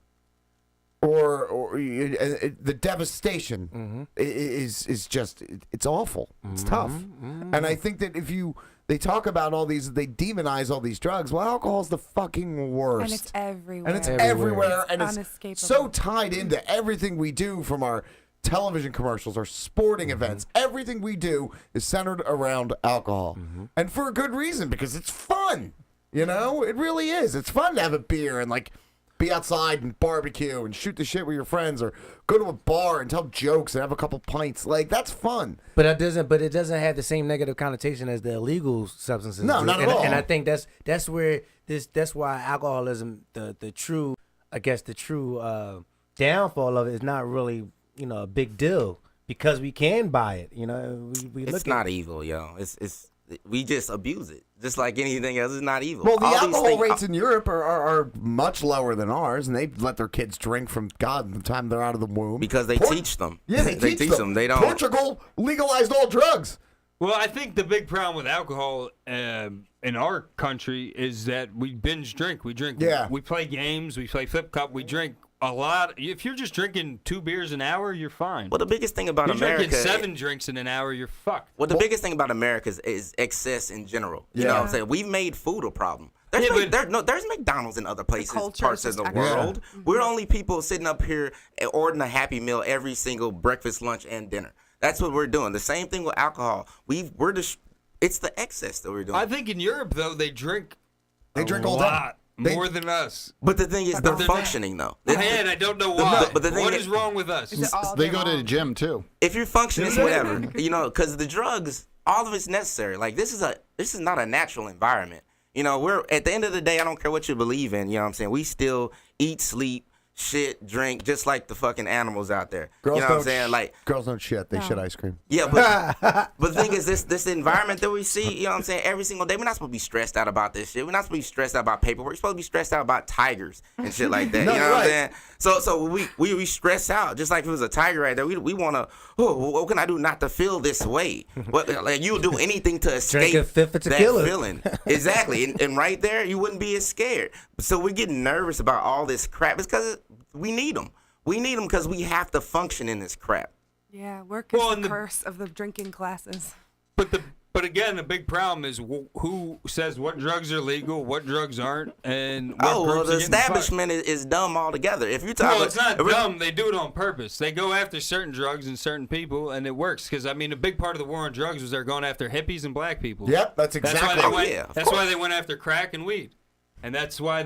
or the devastation is just it's awful. It's tough, and I think that if you they talk about all these, they demonize all these drugs. Well, alcohol's the fucking worst. And it's everywhere. And it's everywhere. And it's unescapable. so tied into everything we do, from our television commercials, our sporting events. Everything we do is centered around alcohol. And for a good reason, because it's fun. You know, it really is. It's fun to have a beer and like be outside and barbecue and shoot the shit with your friends, or go to a bar and tell jokes and have a couple pints. Like, that's fun. But it doesn't have the same negative connotation as the illegal substances. No, do. not at all. And I think that's why alcoholism, the true downfall of it is not really, you know, a big deal, because we can buy it. You know, It's not evil, yo. It's we just abuse it, just like anything else. It's not evil. Well, the All these alcohol things- rates in Europe are much lower than ours, and they let their kids drink from the time they're out of the womb. because they teach them. Yeah, they teach them. They don't. Portugal legalized all drugs. Well, I think the big problem with alcohol in our country is that we binge drink. We drink. Yeah. We play games. We play flip cup. We drink a lot. If you're just drinking 2 beers an hour, you're fine. Well, the biggest thing about You're America. drinking 7 drinks in an hour, you're fucked. Well, the biggest thing about America is excess in general. You know what I'm saying? We've made food a problem. There's, there's McDonald's in other places, culture parts is of the just world. We're only people sitting up here and ordering a Happy Meal every single breakfast, lunch, and dinner. That's what we're doing. The same thing with alcohol. It's the excess that we're doing. I think in Europe, though, they drink They a drink all day. lot more than us. But the thing is, they're they're functioning though. And I don't know why. but the thing What is- is wrong with us? Is it all They day go to the long? gym too. If you're functioning, it's whatever. You know, because the drugs, all of it's necessary. Like this is not a natural environment. You know, we're at the end of the day, I don't care what you believe in. You know what I'm saying? We still eat, sleep, shit, drink, just like the fucking animals out there. Girls you know what I'm saying? Like, girls don't shit. They shit ice cream. yeah, but the thing is, this environment that we see, you know what I'm saying, every single day, we're not supposed to be stressed out about this shit. We're not supposed to be stressed out about paperwork. We're supposed to be stressed out about tigers and shit like that. No, you know what I'm right. saying? So we stress out, just like if it was a tiger right there. We want to, what can I do not to feel this way? Like you'll do anything to escape Drink a fifth of that tequila. feeling. Exactly. And right there, you wouldn't be as scared. So we're getting nervous about all this crap. It's because we need them. We need them because we have to function in this crap. Yeah, work is Well, and the the- curse of the drinking classes. But again, the big problem is who says what drugs are legal, what drugs aren't, and what Oh, well, groups the are getting fucked. establishment is dumb altogether. If you talk Well, it's not if we're- dumb. They do it on purpose. They go after certain drugs and certain people, and it works. Because I mean, a big part of the war on drugs was they're going after hippies and black people. Yep, that's That's exactly. why they went. yeah, of that's why course. they went after crack and weed, and that's why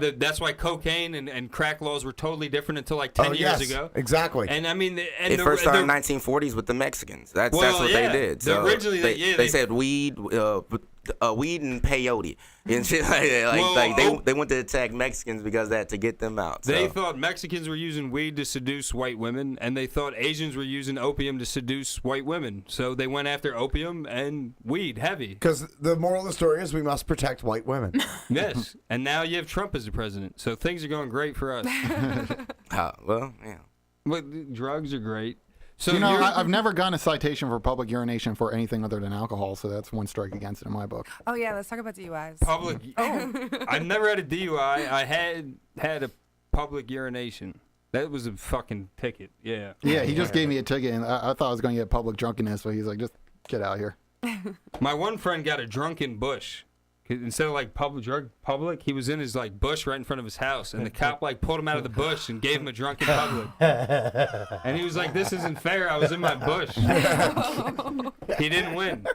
cocaine and crack laws were totally different until like 10 years ago. Exactly. And I mean, and It first started in 1940s with the Mexicans. That's what yeah. they did. The- So originally, they they said weed, weed and peyote and shit like that. Well, They went to attack Mexicans because of that to get them out. They So. thought Mexicans were using weed to seduce white women, and they thought Asians were using opium to seduce white women. So they went after opium and weed heavy. Because the moral of the story is we must protect white women. Yes, and now you have Trump as the president, so things are going great for us. Well, yeah. But drugs are great. So You know, you're- I've never gotten a citation for public urination for anything other than alcohol, so that's one strike against it in my book. Oh yeah, let's talk about DUIs. public. Oh, I've never had a DUI. I had a public urination. That was a fucking ticket. Yeah. Yeah, he just gave me a ticket, and I thought I was going to get public drunkenness, but he's like, just get out here. My one friend got a drunken bush. Instead of like public, he was in his like bush right in front of his house, and the cop like pulled him out of the bush and gave him a drunken public. And he was like, "This isn't fair. I was in my bush." He didn't win,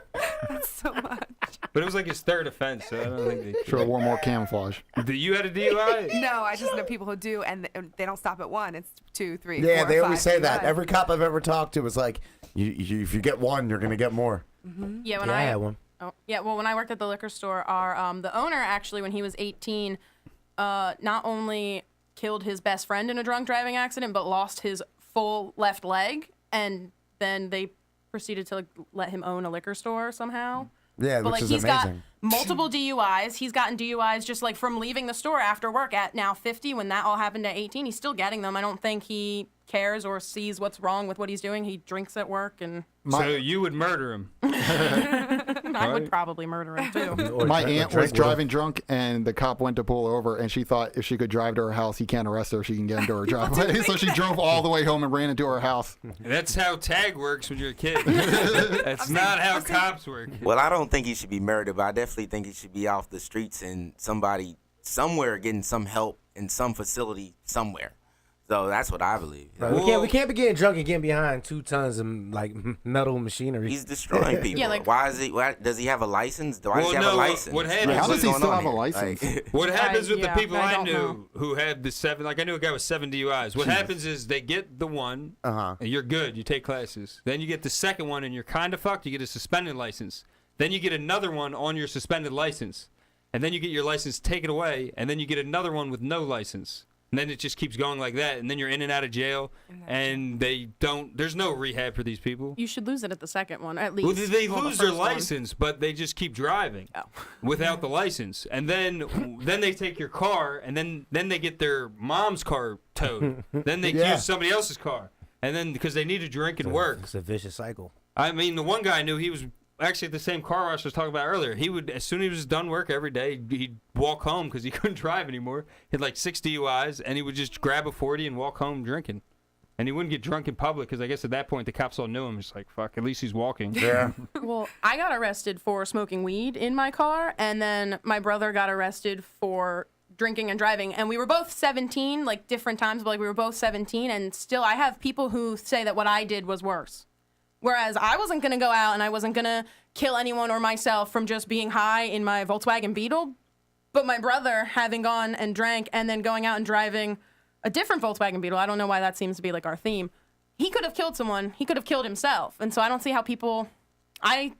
That's so much. but it was like his third offense, so I don't think they. Should have worn more camouflage. You had a DUI? No, I just know people who do, and they don't stop at one. It's 2, 3, Yeah, 4, they always 5 say that. DUIs. Every cop I've ever talked to is like, if you get one, you're going to get more. Yeah, when Yeah, I I had one. Oh, yeah, well, when I worked at the liquor store, the owner actually, when he was 18, not only killed his best friend in a drunk driving accident, but lost his full left leg, and then they proceeded to let him own a liquor store somehow. Yeah, But which like is he's amazing. got multiple DUIs. He's gotten DUIs just like from leaving the store after work at now 50. When that all happened at 18, he's still getting them. I don't think he cares or sees what's wrong with what he's doing, he drinks at work, and So you would murder him. I would probably murder him too. My aunt was driving drunk, and the cop went to pull over, and she thought if she could drive to her house, he can't arrest her. She can get into her driveway. So she drove all the way home and ran into her house. That's how tag works when you're a kid. That's not how cops work. Well, I don't think he should be murdered, but I definitely think he should be off the streets and somebody somewhere getting some help in some facility somewhere. So that's what I believe. Right. We can't be getting drunk and getting behind 2 tons of like metal machinery. He's destroying people. Yeah, like- why does he have a license? Why does he have a license? What happens? How does he What's still going have a on here? license? Like, What happens with the yeah, people I I don't knew know. who had the 7, like I knew a guy with 7 DUIs. What happens is they get the one, and you're good, you take classes. Then you get the second one, and you're kind of fucked. You get a suspended license. Then you get another one on your suspended license, and then you get your license taken away, and then you get another one with no license. And then it just keeps going like that, and then you're in and out of jail, and there's no rehab for these people. You should lose it at the second one, at least. Well, they the lose their first one. license, but they just keep driving Oh. without the license. And then they take your car, and then they get their mom's car towed. Then they use somebody else's car. And then because they need to drink and work. It's a vicious cycle. I mean, the one guy I knew, he was actually at the same car wash I was talking about earlier. He would, as soon as he was done work every day, he'd walk home because he couldn't drive anymore. He had like 6 DUIs, and he would just grab a 40 and walk home drinking. And he wouldn't get drunk in public because I guess at that point the cops all knew him. It's like, fuck, at least he's walking. Yeah. Well, I got arrested for smoking weed in my car, and then my brother got arrested for drinking and driving. And we were both 17, like different times, but like we were both 17, and still I have people who say that what I did was worse. Whereas I wasn't going to go out and I wasn't going to kill anyone or myself from just being high in my Volkswagen Beetle. But my brother, having gone and drank and then going out and driving a different Volkswagen Beetle, I don't know why that seems to be like our theme. He could have killed someone. He could have killed himself. And so I don't see how people, I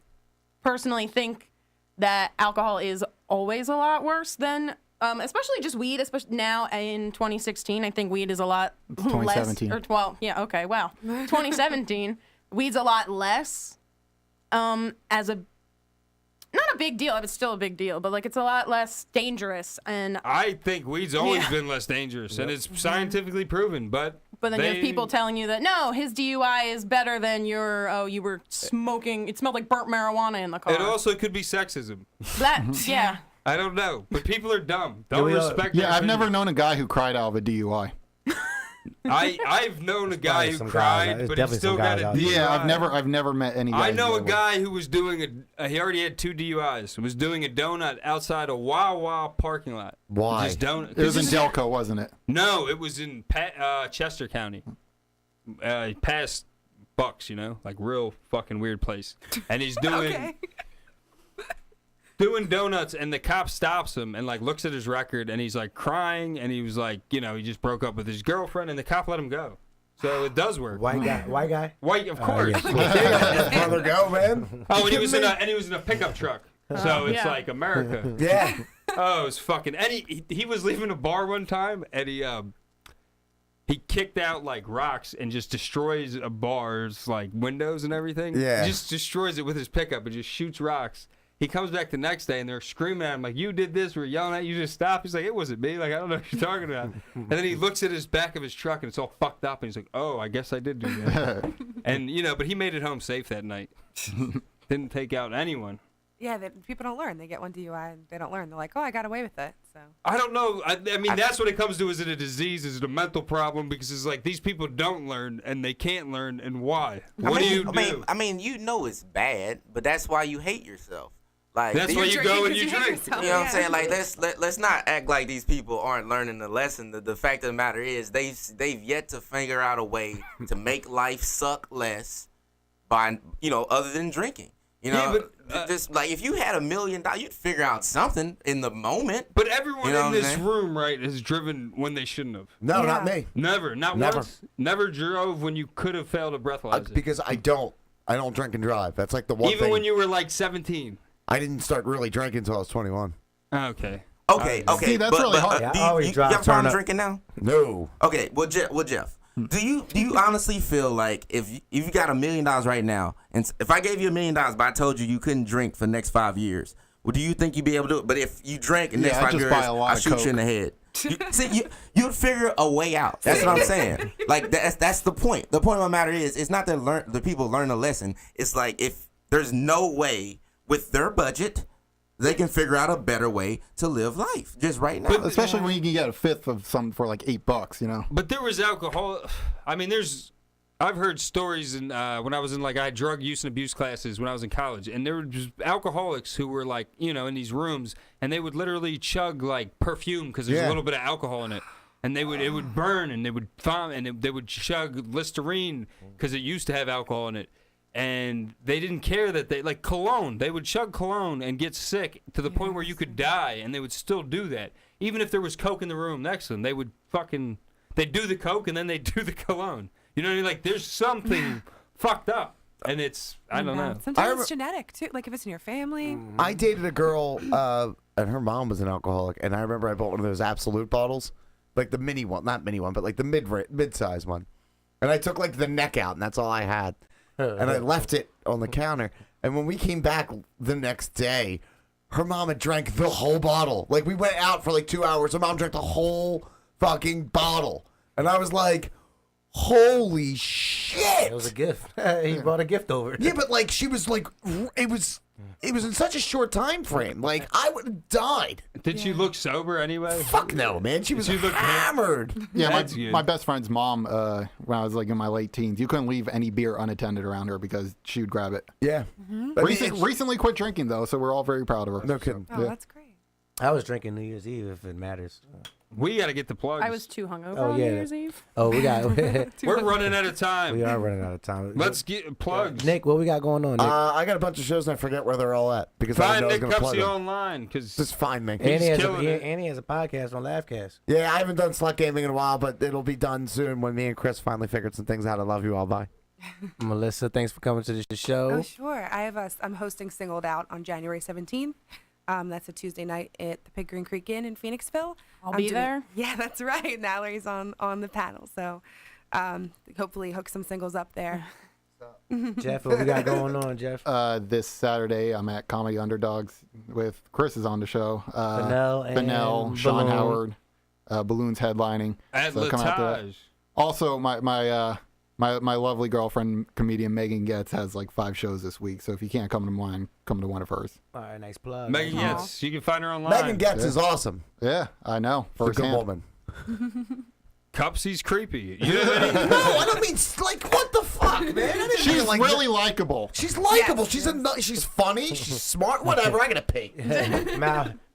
personally think that alcohol is always a lot worse than, especially just weed, especially now in 2016. I think weed is a lot 2017. less. Well, yeah, okay, wow. 2017. Weed's a lot less as a, not a big deal, it's still a big deal, but like it's a lot less dangerous. And I think weed's always been less dangerous, and it's scientifically proven. But then you have people telling you that, no, his DUI is better than your, you were smoking, it smelled like burnt marijuana in the car. It also could be sexism. That, yeah. I don't know, but people are dumb. Don't we all- respect. Yeah, their I've never opinion. known a guy who cried out of a DUI. I've known a guy probably who some guys. cried, There's but he definitely still some got guys a out DUI. there. Yeah, I've never met any guy. I know a who- guy who was doing he already had 2 DUIs. Was doing a donut outside a Wawa parking lot. Why? Just donut. It was in 'cause Delco, wasn't it? No, it was in Chester County. Past Bucks, like real fucking weird place. And he's doing Okay. doing donuts, and the cop stops him and like looks at his record, and he's like crying, and he was like, he just broke up with his girlfriend, and the cop let him go. So it does work. White guy. White, of course. Yeah. Brother, go, man. Oh, and he was in a pickup truck. So it's yeah. like America. Yeah. Oh, it was fucking. And he was leaving a bar one time, and he kicked out like rocks and just destroys a bar's like windows and everything. Yeah. He just destroys it with his pickup and just shoots rocks. He comes back the next day and they're screaming at him like, "You did this, we're yelling at you, just stop." He's like, "It wasn't me, like I don't know what you're talking about." And then he looks at his back of his truck and it's all fucked up, and he's like, "Oh, I guess I did do that." And but he made it home safe that night. Didn't take out anyone. Yeah, people don't learn. They get one DUI and they don't learn. They're like, oh, I got away with it. So I don't know. I mean, that's what it comes to. Is it a disease? Is it a mental problem? Because it's like these people don't learn and they can't learn, and why? What do you do? I mean, it's bad, but that's why you hate yourself. Like That's why you go and you hate drink. yourself. You know what I'm Yeah. saying? Like let's not act like these people aren't learning the lesson. The fact of the matter is they've yet to figure out a way to make life suck less by other than drinking. Yeah, but, just like if you had $1 million, you'd figure out something in the moment. But everyone You know in what I'm this saying? room, right, has driven when they shouldn't have. No, Yeah. not me. Never, not Never. once. Never drove when you could have failed a breathalyzer. Because I don't drink and drive. That's like the one Even thing. when you were like 17. I didn't start really drinking until I was 21. Okay. Okay. See, that's really hard. Yeah, I Do always you drive have problem turn up. drinking now? No. Okay. Well, Jeff, do you honestly feel like if you got $1 million right now, and if I gave you $1 million, but I told you couldn't drink for the next 5 years, well, do you think you'd be able to do it? But if you drank in the Yeah, next I'd 5 just years, buy a lot I of shoot you in Coke. the head. You'd figure a way out. That's what I'm saying. Like that's the point. The point of the matter is, it's not that the people learn a lesson. It's like if there's no way with their budget, they can figure out a better way to live life just right now. But especially when you can get a fifth of something for like $8, you know. But there was alcohol. I mean, I've heard stories when I was in I had drug use and abuse classes when I was in college, and there were just alcoholics who were like, in these rooms, and they would literally chug like perfume because there's a little bit of alcohol in it, and it would burn, and they would vomit, and they would chug Listerine because it used to have alcohol in it. And they didn't care that like cologne. They would chug cologne and get sick to the point where you could die, and they would still do that. Even if there was coke in the room next to them, they'd do the coke and then they'd do the cologne. You know what I mean? Like there's something fucked up, and I don't know. Sometimes it's genetic too. Like if it's in your family. I dated a girl, and her mom was an alcoholic, and I remember I bought one of those Absolute bottles, like the mini one, not mini one, but like the mid-size one, and I took like the neck out, and that's all I had. And I left it on the counter. And when we came back the next day, her mom had drank the whole bottle. Like, we went out for like 2 hours. Her mom drank the whole fucking bottle. And I was like, holy shit. It was a gift. He brought a gift over. Yeah, but like, she was like, it was in such a short time frame. Like, I would have died. Did she look sober anyway? Fuck no, man. She was hammered. Yeah, my best friend's mom, when I was like in my late teens, you couldn't leave any beer unattended around her because she would grab it. Yeah. Recently quit drinking, though, so we're all very proud of her. No kidding. Oh, that's great. I was drinking New Year's Eve, if it matters. We got to get the plugs. I was too hungover on New Year's Eve. Oh, we got. We're running out of time. We are running out of time. Let's get plugs. Nick, what we got going on, Nick? I got a bunch of shows and I forget where they're all at because I Find know I was Nick going to plug Kupsey them. online. Just find me. Annie killing it. has a podcast on Laughcast. Yeah, I haven't done Slut Gaming in a while, but it'll be done soon when me and Chris finally figured some things out. I love you all. Bye. Melissa, thanks for coming to the show. Oh, sure. I'm hosting Singled Out on January 17th. That's a Tuesday night at the Pickering Creek Inn in Phoenixville. I'll be there. Yeah, that's right. Mallory's on the panel, so hopefully hook some singles up there. Jeff, what we got going on, Jeff? This Saturday, I'm at Comedy Underdogs with Chris is on the show. Fennell, Sean Balloon. Howard, Balloon's headlining. At So come out to that. Latage. Also, my lovely girlfriend, comedian Megan Getz, has like 5 shows this week. So if you can't come to mine, come to one of hers. All right, nice plug. Megan Aw. Getz. You can find her online. Megan Getz is awesome. Yeah, I know. She's a good Firsthand. woman. Cupsey's creepy. You know what I mean? No, I don't mean like what the fuck, man. I didn't She's mean, like, really likable. She's likable. Yes, She's funny. She's smart. Whatever. I gotta pay.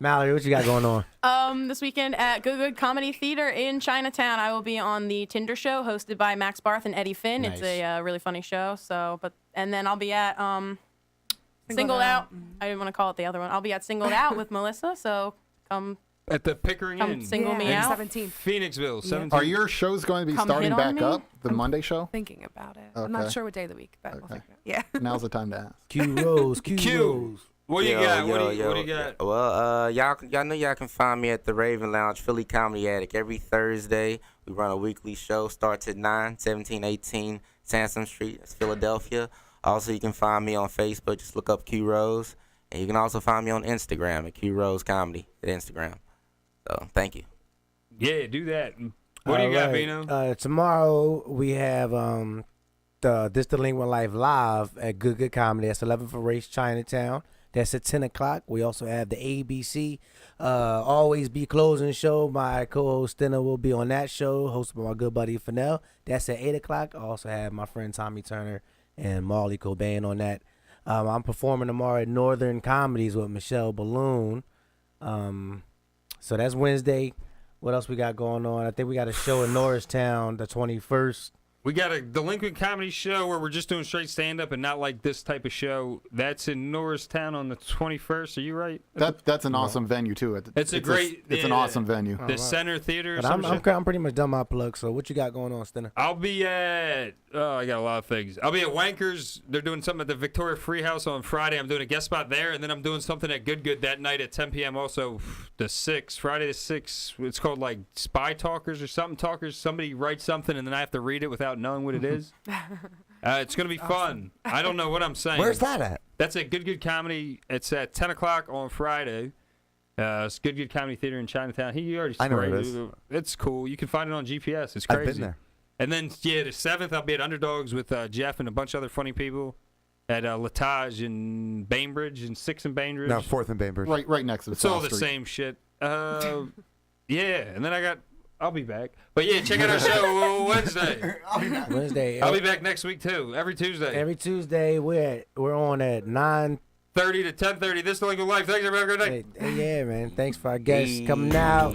Mallory, what you got going on? This weekend at Good Comedy Theater in Chinatown, I will be on the Tinder Show hosted by Max Barth and Eddie Finn. Nice. It's a really funny show. And then I'll be at Singled Out. I didn't want to call it the other one. I'll be at Singled Out with Melissa. So come At the Pickering Inn. single me Yeah, out. 17th. Phoenixville. 17th. Are your shows going to be Come starting hit on back me? up? The Monday show? Thinking about it. I'm not Okay. sure what day of the week, but we'll Okay. figure it out. Yeah. Now's the time to ask. Q Rose. Q. Rose. What do you got? What do you got? Well, y'all know y'all can find me at the Raven Lounge, Philly Comedy Attic every Thursday. We run a weekly show. Starts at 1718 Sansom Street. That's Philadelphia. Also, you can find me on Facebook. Just look up Q Rose. And you can also find me on Instagram at Q Rose Comedy at Instagram. So, thank you. Yeah, do that. What do you got, Bino? Tomorrow we have This Delinquent Life live at Good Comedy. That's 11 for Race, Chinatown. That's at 10 o'clock. We also have the ABC Always Be Closing show. My co-host Stinner will be on that show, hosted by my good buddy Fennell. That's at 8 o'clock. I also have my friend Tommy Turner and Marley Cobain on that. I'm performing tomorrow at Northern Comedies with Michelle Balloon. So that's Wednesday. What else we got going on? I think we got a show in Norristown the 21st. We got a delinquent comedy show where we're just doing straight stand-up and not like this type of show. That's in Norristown on the 21st. Are you right? That's an awesome venue too. It's an awesome venue. The Center Theater. Or But some shit. I'm pretty much done my plug. So what you got going on, Stinner? I'll be at. Oh, I got a lot of things. I'll be at Wankers. They're doing something at the Victoria Free House on Friday. I'm doing a guest spot there, and then I'm doing something at Good that night at 10 p.m. Also, the 6th, Friday the 6th. It's called like Spy Talkers or something. Talkers. Somebody writes something, and then I have to read it without knowing what it is. It's gonna be fun. I don't know what I'm saying. Where's that at? That's at Good Comedy. It's at 10 o'clock on Friday. It's Good Comedy Theater in Chinatown. He already I know where it sprayed is. It's cool. You can find it on GPS. It's crazy. I've been there. And then, yeah, the 7th, I'll be at Underdogs with Jeff and a bunch of other funny people at Latage in Bainbridge and 6th and Bainbridge. No, 4th and Bainbridge. Right next to the It's all South the Street. same shit. Yeah, and then I'll be back. But yeah, check out our show Wednesday. Wednesday. I'll be back next week too. Every Tuesday. Every Tuesday we're on at 9:30 to 10:30. This is the Legal Life. Thanks, everybody. Have a good night. Hey, yeah, man. Thanks for our guests coming out.